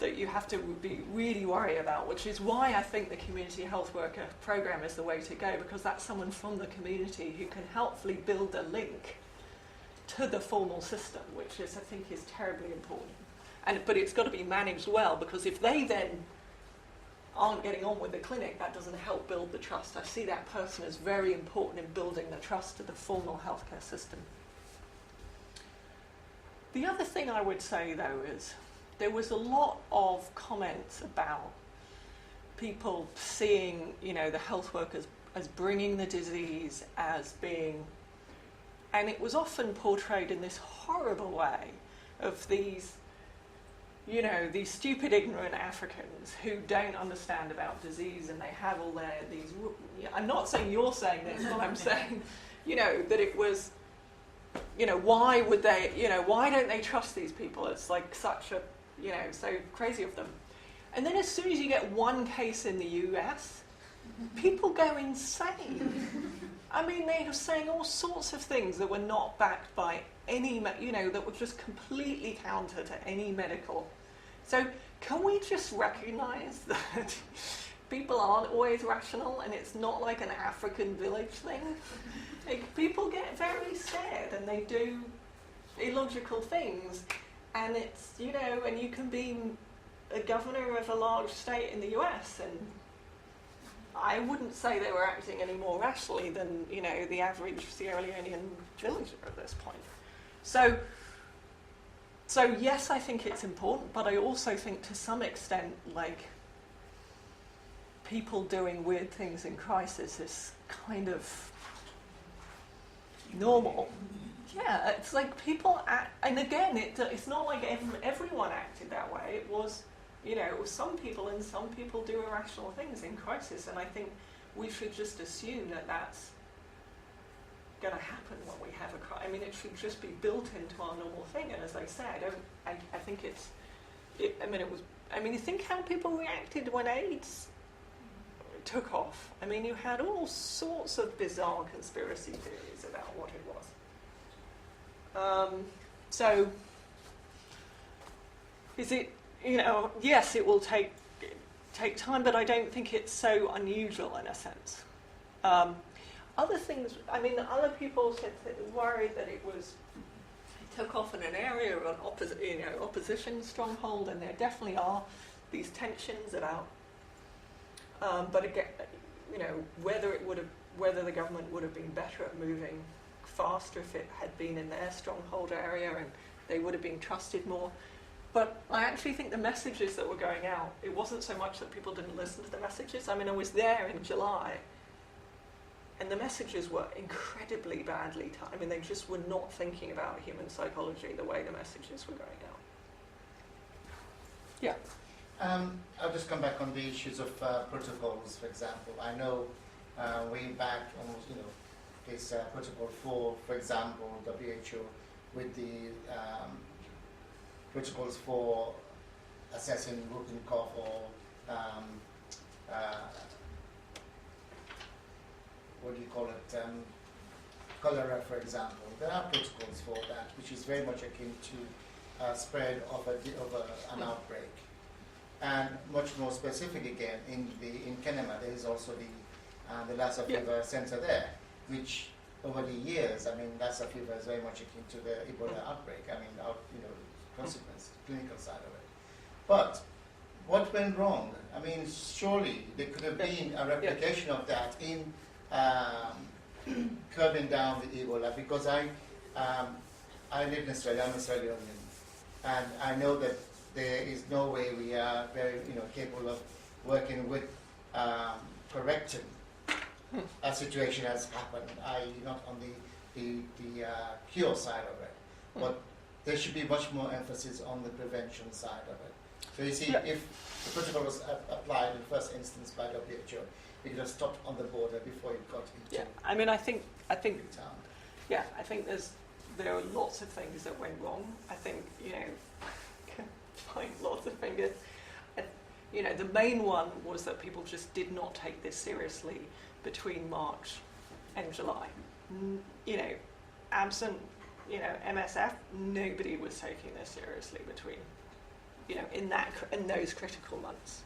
Speaker 2: that you have to be really worried about, which is why I think the community health worker program is the way to go, because that's someone from the community who can helpfully build a link to the formal system, which I think is terribly important. But it's got to be managed well, because if they then aren't getting on with the clinic, that doesn't help build the trust. I see that person as very important in building the trust to the formal healthcare system. The other thing I would say, though, is there was a lot of comments about people seeing, the health workers as bringing the disease, as being, and it was often portrayed in this horrible way of these, these stupid, ignorant Africans who don't understand about disease, and they have all these. I'm not saying you're saying this, but I'm saying, that it was. Why would they? Why don't they trust these people? It's such a. So crazy of them. And then as soon as you get one case in the US, people go insane. They were saying all sorts of things that were not backed by any, that were just completely counter to any medical. So can we just recognise that people aren't always rational, and it's not like an African village thing? People get very scared and they do illogical things. And it's, and you can be a governor of a large state in the US, and I wouldn't say they were acting any more rationally than, the average Sierra Leonean villager at this point. So yes, I think it's important, but I also think to some extent, people doing weird things in crisis is kind of normal. Yeah, it's people act, and again, it's not like everyone acted that way. It was, it was some people, and some people do irrational things in crisis, and I think we should just assume that that's going to happen when we have a crisis. It should just be built into our normal thing, and as I said, I think you think how people reacted when AIDS took off. You had all sorts of bizarre conspiracy theories about what it was. So, is it, yes, it will take time, but I don't think it's so unusual in a sense. Other things, other people said worried that it took off in an area of an opposition stronghold, and there definitely are these tensions about, but again, whether the government would have been better at moving faster if it had been in their stronghold area and they would have been trusted more. But I actually think the messages that were going out, it wasn't so much that people didn't listen to the messages. I was there in July, and the messages were incredibly badly timed. They just were not thinking about human psychology the way the messages were going out. Yeah.
Speaker 3: I'll just come back on the issues of protocols, for example. I know way back almost, this protocol 4, for example, WHO, with the protocols for assessing whooping cough or what do you call it, cholera, for example. There are protocols for that, which is very much akin to spread of an outbreak. And much more specific again, in Kenema, there is also the Lassa Fever Center there, which over the years, I mean, Lassa fever is very much akin to the Ebola outbreak. I mean, consequence, clinical side of it. But what went wrong? I mean, surely there could have been a replication of that in curbing down the Ebola, because I live in Australia, I'm Sierra Leone, and I know that there is no way we are very capable of working with correcting a situation has happened, i.e. not on the cure side of it, but there should be much more emphasis on the prevention side of it. So you see, if the protocol was applied in the first instance by WHO, it could have stopped on the border before it got into
Speaker 2: I mean, I think
Speaker 3: town.
Speaker 2: Yeah, I think there are lots of things that went wrong. I think, can find lots of fingers. The main one was that people just did not take this seriously between March and July. Absent, MSF, nobody was taking this seriously between, in those critical months.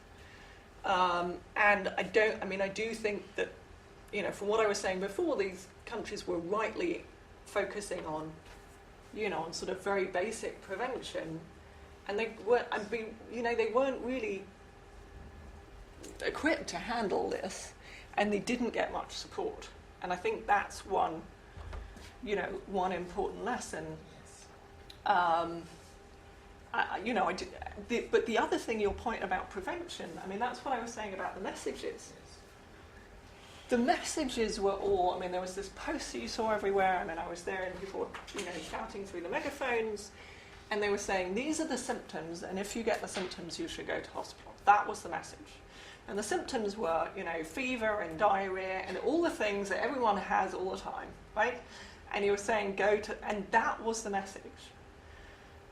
Speaker 2: And I do think that, from what I was saying before, these countries were rightly focusing on, on sort of very basic prevention, and they weren't really equipped to handle this, and they didn't get much support. And I think that's one important lesson. But the other thing, your point about prevention, I mean, that's what I was saying about the messages. The messages were all, there was this poster you saw everywhere. I was there and people were, shouting through the megaphones, and they were saying, these are the symptoms, and if you get the symptoms, you should go to hospital. That was the message. And the symptoms were, fever and diarrhea and all the things that everyone has all the time, right? And he was saying, and that was the message.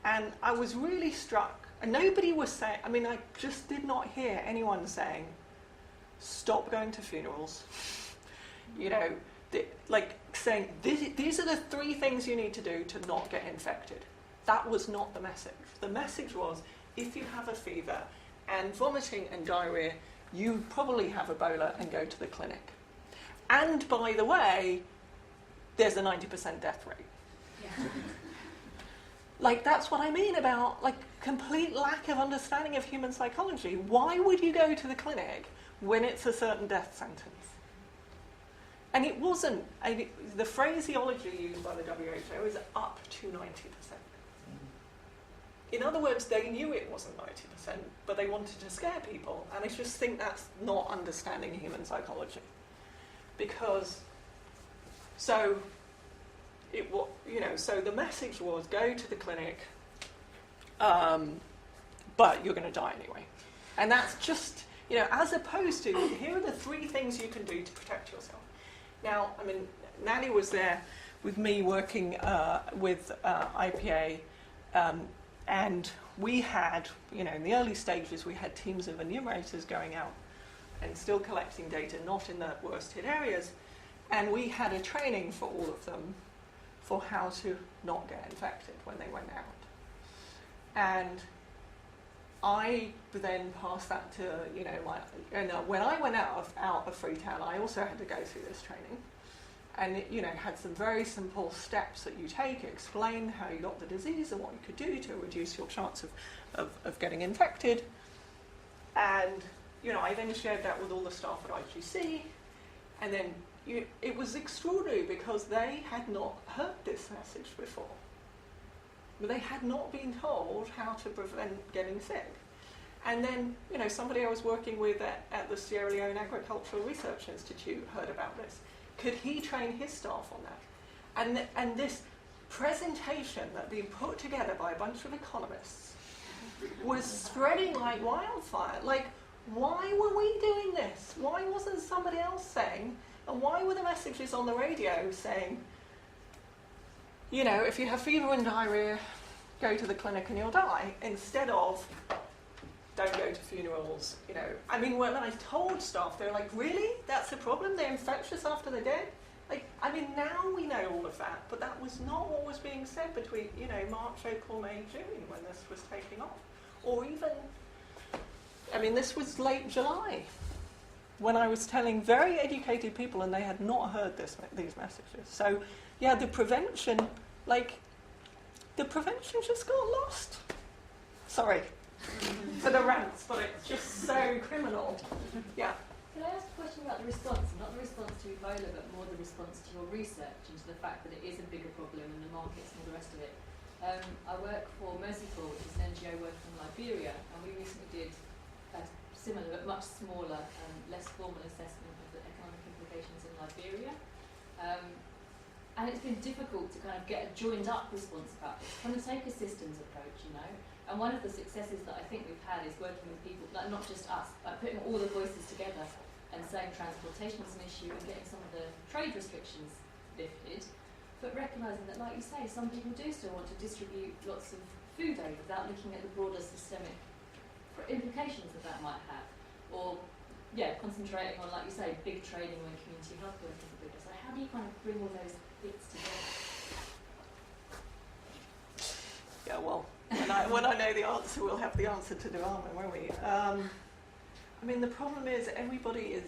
Speaker 2: And I was really struck, and nobody was saying, I just did not hear anyone saying, stop going to funerals. Saying, these are the 3 things you need to do to not get infected. That was not the message. The message was, if you have a fever and vomiting and diarrhea, you probably have Ebola and go to the clinic. And by the way, there's a 90% death rate. Yeah. That's what I mean about complete lack of understanding of human psychology. Why would you go to the clinic when it's a certain death sentence? And it wasn't, the phraseology used by the WHO is up to 90%. In other words, they knew it wasn't 90%, but they wanted to scare people. And I just think that's not understanding human psychology. Because, so the message was, go to the clinic, but you're going to die anyway. And that's just, as opposed to, here are the 3 things you can do to protect yourself. Now, Nanny was there with me working with IPA, and we had, in the early stages, we had teams of enumerators going out and still collecting data, not in the worst hit areas. And we had a training for all of them for how to not get infected when they went out. And I then passed that to, when I went out of Freetown, I also had to go through this training. And it, had some very simple steps that you take, explain how you got the disease and what you could do to reduce your chance of getting infected. And, I then shared that with all the staff at IGC. And then it was extraordinary because they had not heard this message before. They had not been told how to prevent getting sick. And then, somebody I was working with at the Sierra Leone Agricultural Research Institute heard about this. Could he train his staff on that? And this presentation that had been put together by a bunch of economists was spreading like wildfire. Why were we doing this? Why wasn't somebody else saying? And why were the messages on the radio saying, if you have fever and diarrhea, go to the clinic and you'll die, instead of don't go to funerals, when I told staff, they were like, really? That's a problem? They're infectious after they're dead? Now we know all of that, but that was not what was being said between, March, April, May, June, when this was taking off. Or even, this was late July, when I was telling very educated people and they had not heard these messages. So, yeah, the prevention just got lost. Sorry for the rants, but it's just so criminal. Yeah.
Speaker 5: Can I ask a question about the response? Not the response to Ebola, but more the response to your research and to the fact that it is a bigger problem in the markets and all the rest of it. I work for Merciful, which is an NGO working in Liberia, and we recently did a similar but much smaller and less formal assessment of the economic implications in Liberia. And it's been difficult to kind of get a joined up response about this. Kind of take a systems approach, you know. And one of the successes that I think we've had is working with people, like not just us, like putting all the voices together and saying transportation is an issue and getting some of the trade restrictions lifted, but recognising that, like you say, some people do still want to distribute lots of food aid without looking at the broader systemic implications that might have. Or, yeah, concentrating on, like you say, big trading when community health workers are bigger. So how do you kind of bring all those bits together?
Speaker 2: Yeah, well, when I know the answer, we'll have the answer to the armour, won't we? I mean, the problem is everybody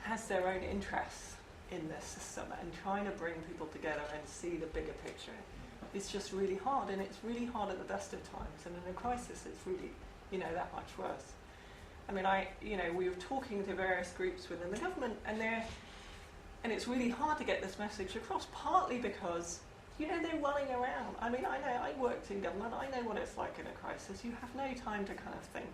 Speaker 2: has their own interests in this system, and trying to bring people together and see the bigger picture is just really hard, and it's really hard at the best of times, and in a crisis it's really, that much worse. I mean, we were talking to various groups within the government, and it's really hard to get this message across, partly because they're running around. I mean, I know, I worked in government, I know what it's like in a crisis. You have no time to kind of think.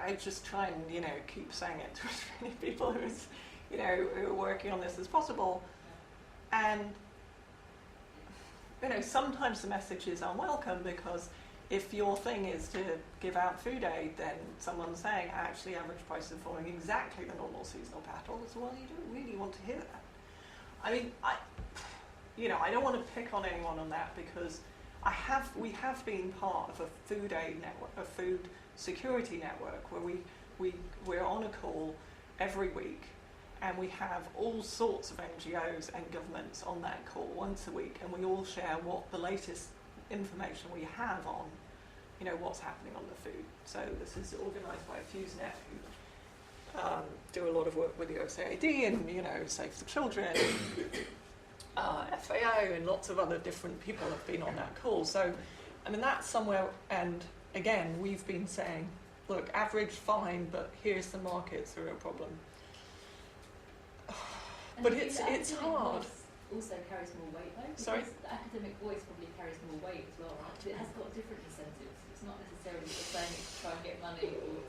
Speaker 2: I just try and, keep saying it to as many people who are working on this as possible. And, sometimes the message is unwelcome, because if your thing is to give out food aid, then someone's saying, actually, average prices are falling exactly the normal seasonal patterns. Well, you don't really want to hear that. I mean, I don't want to pick on anyone on that, because we have been part of a food aid network, a food security network, where we're on a call every week, and we have all sorts of NGOs and governments on that call once a week, and we all share what the latest information we have on, what's happening on the food. So this is organised by FuseNet, who do a lot of work with the USAID and, Save the Children, FAO, and lots of other different people have been on that call. So, I mean, that's somewhere, and again, we've been saying, look, average fine, but here's the markets are a problem. But it's hard.
Speaker 5: Also carries more weight, though.
Speaker 2: Sorry?
Speaker 5: The academic voice probably carries more weight as well, right? It has got different incentives. It's not necessarily just saying it's to try and get money or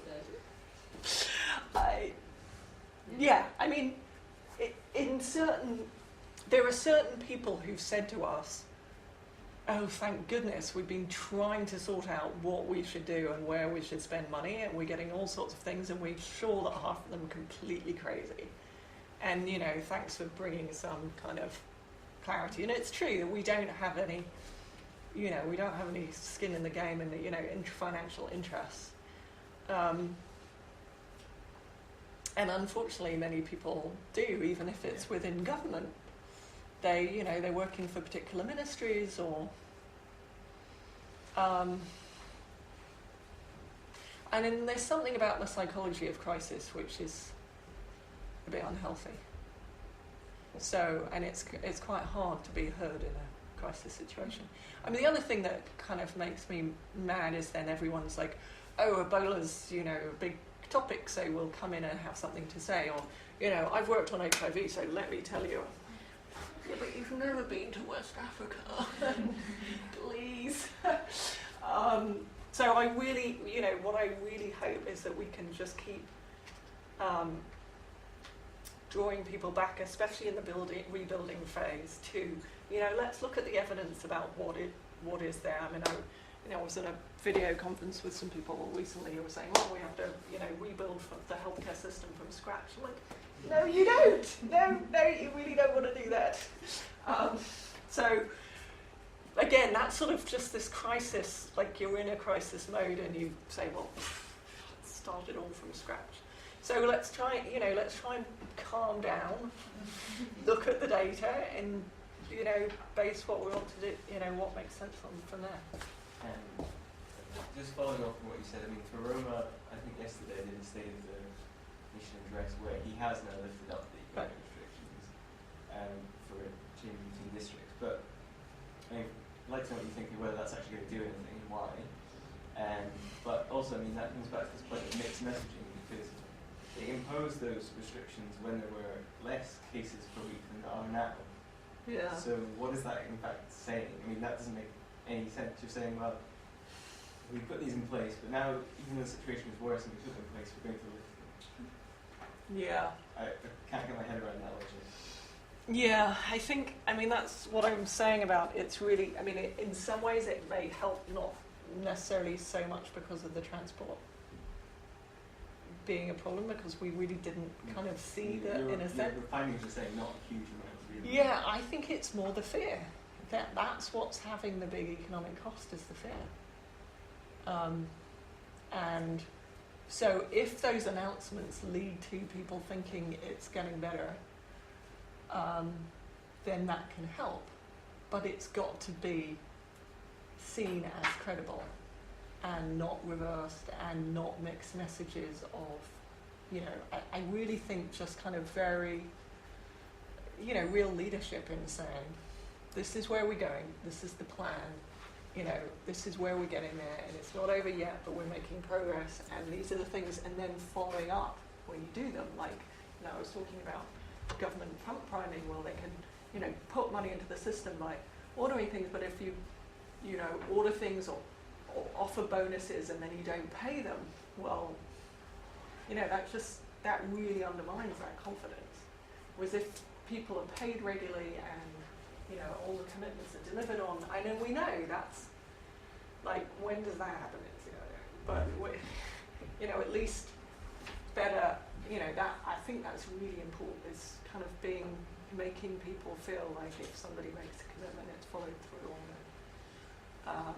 Speaker 5: to...
Speaker 2: I mean, there are certain people who've said to us, oh, thank goodness, we've been trying to sort out what we should do and where we should spend money, and we're getting all sorts of things, and we're sure that half of them are completely crazy. And, thanks for bringing some kind of clarity. And it's true that we don't have any, we don't have any skin in the game and, financial interests. And unfortunately, many people do, even if it's within government. They're working for particular ministries or... and then there's something about the psychology of crisis which is a bit unhealthy. So, and it's quite hard to be heard in a crisis situation. I mean, the other thing that kind of makes me mad is then everyone's like, oh, Ebola's, a big topic, so we'll come in and have something to say. Or, I've worked on HIV, so let me tell you. Yeah, but you've never been to West Africa. Please. So I really, what I really hope is that we can just keep drawing people back, especially in the rebuilding phase, to, let's look at the evidence about what is there. I mean, I was in a video conference with some people recently who were saying, well, we have to, rebuild the healthcare system from scratch. I'm like, no, you don't. No, you really don't want to do that. So, again, that's sort of just this crisis, like you're in a crisis mode and you say, well, let's start it all from scratch. So let's try and calm down, look at the data, and base what we want to do. What makes sense from there.
Speaker 6: just following off from what you said, I mean, for Roma, I think yesterday did a State of the Nation address where he has now lifted up the economic restrictions for changing between districts. But I mean, I'd like to know what you think of whether that's actually going to do anything and why. But also, I mean, that comes back to this point of mixed messaging, because they imposed those restrictions when there were less cases per week than there are now.
Speaker 2: Yeah.
Speaker 6: So what is that in fact saying? I mean, that doesn't make any sense. You're saying, well, we put these in place, but now, even though the situation is worse and we put them in place, we're going to lift them.
Speaker 2: Yeah.
Speaker 6: I can't get my head around that logic.
Speaker 2: Yeah, I think, I mean, that's what I'm saying about it's really, I mean, in some ways it may help, not necessarily so much because of the transport being a problem, because we really didn't kind of see that in a sense.
Speaker 6: The findings are saying not a huge amount, really.
Speaker 2: Yeah, I think it's more the fear. That's what's having the big economic cost, is the fear. And so if those announcements lead to people thinking it's getting better, then that can help. But it's got to be seen as credible and not reversed and not mixed messages of, you know, I really think just kind of very, you know, real leadership in saying, this is where we're going, this is the plan, you know, this is where we're getting there, and it's not over yet, but we're making progress, and these are the things, and then following up when you do them. Like, you know, I was talking about government front priming. Well, they can, you know, put money into the system by ordering things, but if you know, order things or offer bonuses and then you don't pay them, well, you know, that really undermines that confidence. Whereas if people are paid regularly and, you know, all the commitments are delivered on, we know that's, like, when does that happen? It's, you know, but, you know, at least better, you know, that, I think that's really important, is kind of making people feel like if somebody makes a commitment, it's followed through on it.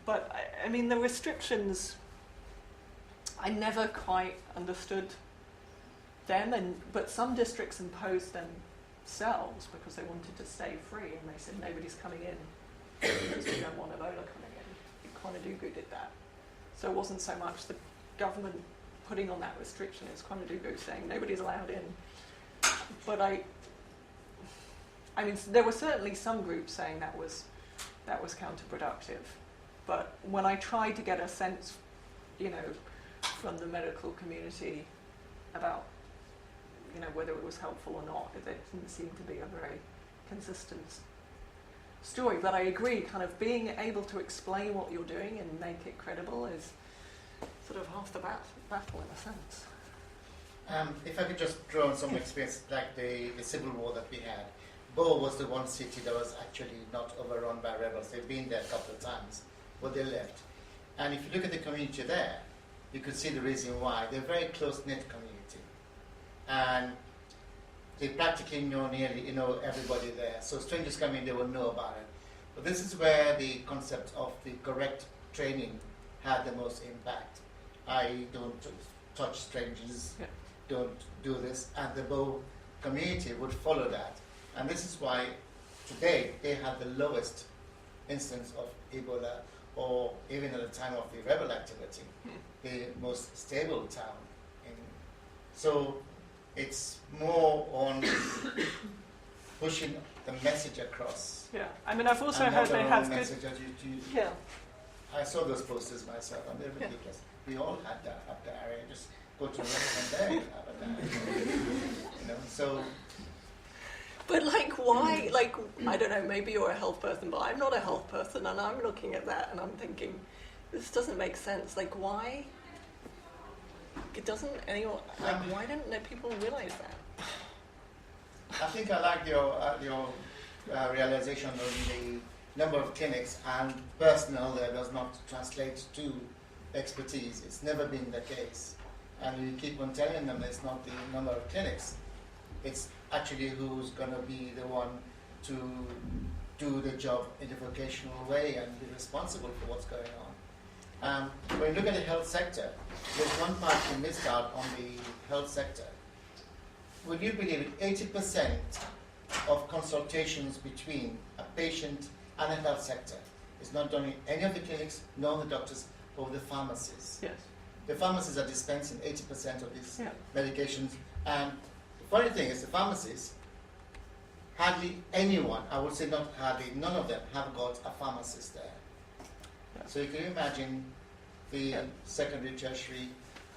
Speaker 2: But, I mean, the restrictions, I never quite understood them, but some districts imposed themselves because they wanted to stay free, and they said nobody's coming in because we don't want Ebola coming in. Konadugu did that. So it wasn't so much the government putting on that restriction, it's Konadugu saying nobody's allowed in. But I mean, there were certainly some groups saying that was counterproductive. But when I tried to get a sense, you know, from the medical community about, you know, whether it was helpful or not, it didn't seem to be a very consistent story. But I agree, kind of being able to explain what you're doing and make it credible is sort of half the battle in a sense.
Speaker 3: If I could just draw on some experience, like the civil war that we had. Bo was the one city that was actually not overrun by rebels. They've been there a couple of times, but they left. And if you look at the community there, you could see the reason why. They're a very close-knit community. And they practically know everybody there. So strangers come in, they will know about it. But this is where the concept of the correct training had the most impact. I don't touch strangers, don't do this, and the Bo community would follow that. And this is why today they have the lowest instance of Ebola, or even at the time of the rebel activity, the most stable town. So it's more on pushing the message across.
Speaker 2: Yeah, I mean, I've also heard they have good. Yeah.
Speaker 3: I saw those posters myself, and they're ridiculous. We all had that up the area. Just go to a restaurant there, you have a diarrhea. You know, so.
Speaker 2: But like, why? Like, I don't know. Maybe you're a health person, but I'm not a health person, and I'm looking at that and I'm thinking, this doesn't make sense. Like, why? It doesn't. Anyone? Like, why don't people realize that?
Speaker 3: I think I like your realization on the number of clinics and personnel that does not translate to expertise. It's never been the case. And we keep on telling them it's not the number of clinics. It's actually who's going to be the one to do the job in a vocational way and be responsible for what's going on. When you look at the health sector, there's one part you missed out on the health sector. Would you believe it, 80% of consultations between a patient and a health sector is not done in any of the clinics, nor the doctors, but of the pharmacies.
Speaker 2: Yes.
Speaker 3: The pharmacies are dispensing 80% of these
Speaker 2: Yeah.
Speaker 3: medications. And the funny thing is, the pharmacies, hardly anyone, I would say not hardly, none of them have got a pharmacist there.
Speaker 2: Yeah.
Speaker 3: So you can imagine the
Speaker 2: Yeah.
Speaker 3: secondary, tertiary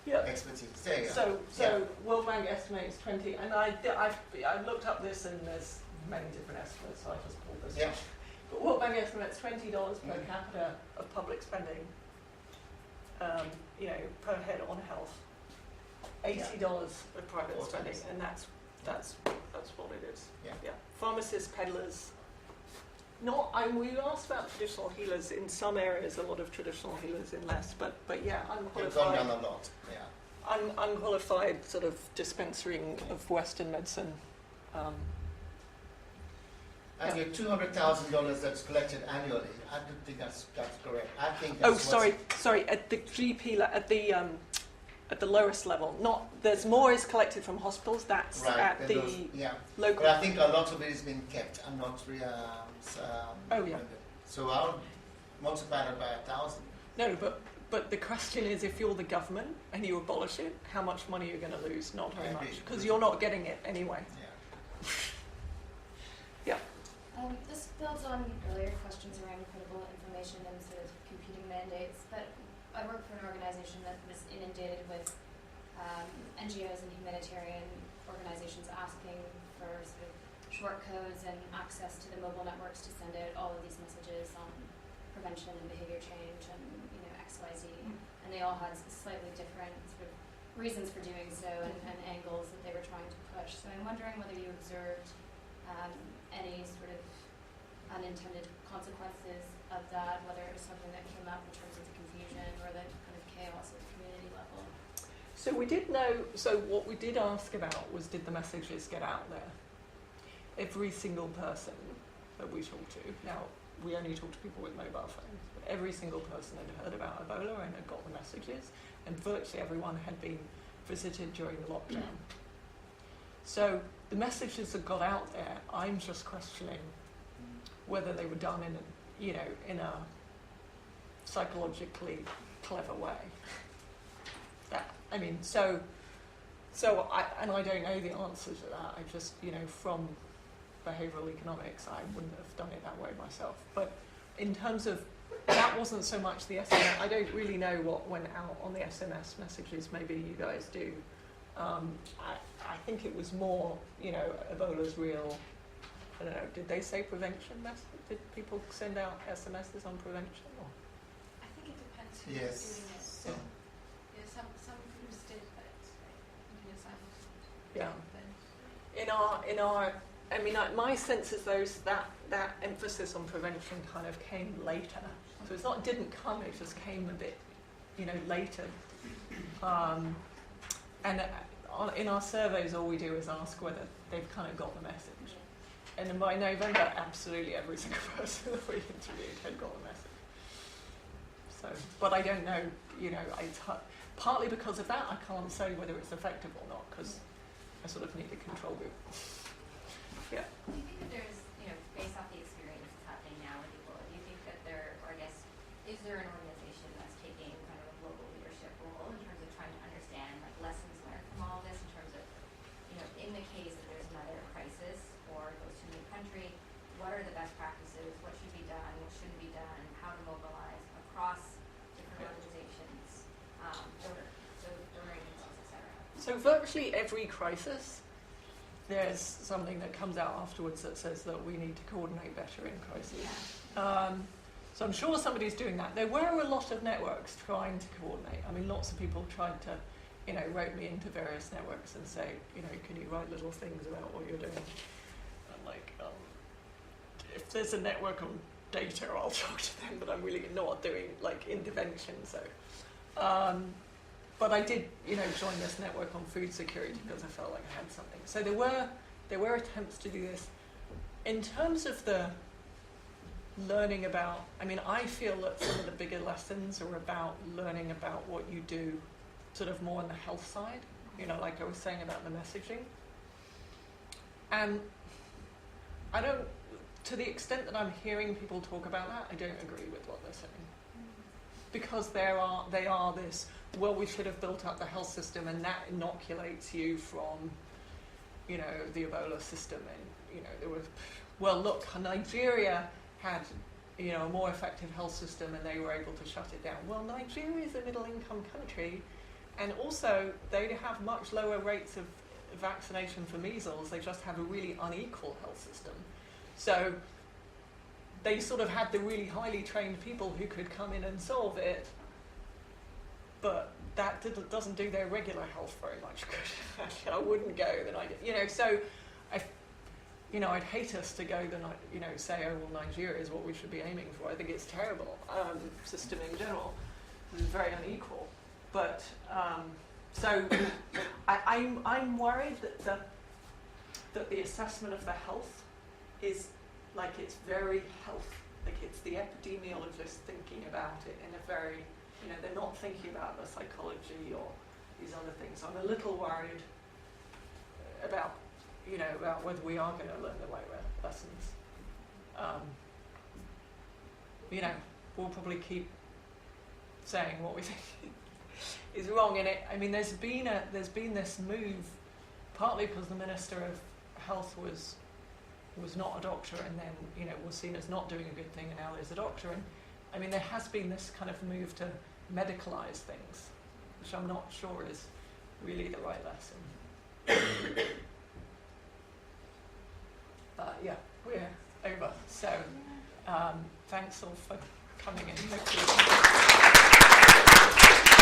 Speaker 2: Yeah.
Speaker 3: expertise. There you
Speaker 2: So
Speaker 3: Yeah.
Speaker 2: World Bank estimates 20, and I looked up this, and there's many different estimates, so I just pulled this
Speaker 3: Yeah.
Speaker 2: one. But World Bank estimates $20 per
Speaker 3: Mm.
Speaker 2: capita of public spending, per head on health. $80 of private
Speaker 3: Four
Speaker 2: spending,
Speaker 3: times.
Speaker 2: and that's what it is.
Speaker 3: Yeah.
Speaker 2: Pharmacists, peddlers. We asked about traditional healers in some areas, a lot of traditional healers in less, but yeah,
Speaker 3: They've gone
Speaker 2: unqualified.
Speaker 3: down a lot. Yeah.
Speaker 2: Unqualified sort of dispensing of Western medicine.
Speaker 3: And your $200,000 that's collected annually, I don't think that's correct. I think
Speaker 2: Oh,
Speaker 3: that's
Speaker 2: sorry. At the GP at the lowest level, there's more is collected from hospitals. That's
Speaker 3: right.
Speaker 2: at
Speaker 3: then
Speaker 2: the
Speaker 3: those- yeah.
Speaker 2: local.
Speaker 3: But I think a lot of it is being kept and not
Speaker 2: Oh, yeah.
Speaker 3: So I'll multiply that by 1,000.
Speaker 2: No, but the question is, if you're the government and you abolish it, how much money you're going to lose? Not very
Speaker 3: Indeed.
Speaker 2: much, because you're not getting it anyway.
Speaker 3: Yeah.
Speaker 7: This builds on earlier questions around credible information and sort of competing mandates, but I work for an organization that was inundated with NGOs and humanitarian organizations asking for sort of short codes and access to the mobile networks to send out all of these messages on prevention and behavior change and XYZ, and they all had slightly different sort of reasons for doing so and angles that they were trying to push. So I'm wondering whether you observed any sort of unintended consequences of that, whether it was something that came up in terms of the confusion or the kind of chaos at the community level.
Speaker 2: So what we did ask about was, did the messages get out there? Every single person that we talked to, now we only talked to people with mobile phones, but every single person had heard about Ebola and had got the messages, and virtually everyone had been visited during the lockdown. So the messages that got out there, I'm just questioning whether they were done in a psychologically clever way. I don't know the answer to that. I just, from behavioural economics, I wouldn't have done it that way myself. But in terms of, that wasn't so much the SMS. I don't really know what went out on the SMS messages. Maybe you guys do. I think it was more, Ebola's real. I don't know. Did they say prevention message? Did people send out SMSs on prevention? Or?
Speaker 7: I think it depends who's
Speaker 3: Yes.
Speaker 7: doing it.
Speaker 3: So,
Speaker 7: Yeah, some groups did, but
Speaker 2: Yeah. My sense is that emphasis on prevention kind of came later. So it's not didn't come, it just came a bit, later. In our surveys, all we do is ask whether they've kind of got the message. And then by November, absolutely every single person that we interviewed had got the message. So, but I don't know, partly because of that, I can't say whether it's effective or not, because I sort of need a control group. Yeah.
Speaker 8: Do you think that there's, based off the experience that's happening now with Ebola, do you think that is there an organization that's taking kind of a global leadership role in terms of trying to understand lessons learned from all of this in terms of, in the case that there's another crisis or it goes to a new country, what are the best practices, what should be done, what shouldn't be done, how to mobilize across different organizations, donor agencies, etc.
Speaker 2: So virtually every crisis, there's something that comes out afterwards that says that we need to coordinate better in crises. So I'm sure somebody's doing that. There were a lot of networks trying to coordinate. I mean, lots of people tried to, wrote me into various networks and say, can you write little things about what you're doing? I'm like, if there's a network on data, I'll talk to them, but I'm really not doing intervention. So, but I did, join this network on food security because I felt like I had something. So there were attempts to do this. In terms of the learning about, I feel that some of the bigger lessons are about learning about what you do, sort of more on the health side. Like I was saying about the messaging. And I don't, to the extent that I'm hearing people talk about that, I don't agree with what they're saying. because they are this, well, we should have built up the health system and that inoculates you from, you know, the Ebola system. And, you know, there was, well, look, Nigeria had, you know, a more effective health system and they were able to shut it down. Well, Nigeria is a middle-income country, and also they have much lower rates of vaccination for measles. They just have a really unequal health system. So they sort of had the really highly trained people who could come in and solve it, but that doesn't do their regular health very much good. I wouldn't go, then you know, so I'd hate us to go say, oh, well, Nigeria is what we should be aiming for. I think it's terrible system in general. It's very unequal. But so I'm worried that the assessment of the health is like it's very health, like it's the epidemiologist thinking about it in a very, you know, they're not thinking about the psychology or these other things. I'm a little worried about whether we are going to learn the right lessons. You know, we'll probably keep saying what we think is wrong in it. I mean, there's been this move, partly because the Minister of Health was not a doctor, and then, you know, was seen as not doing a good thing, and now there's a doctor. And I mean, there has been this kind of move to medicalise things, which I'm not sure is really the right lesson. But yeah, we're over. So thanks all for coming in. Thank you.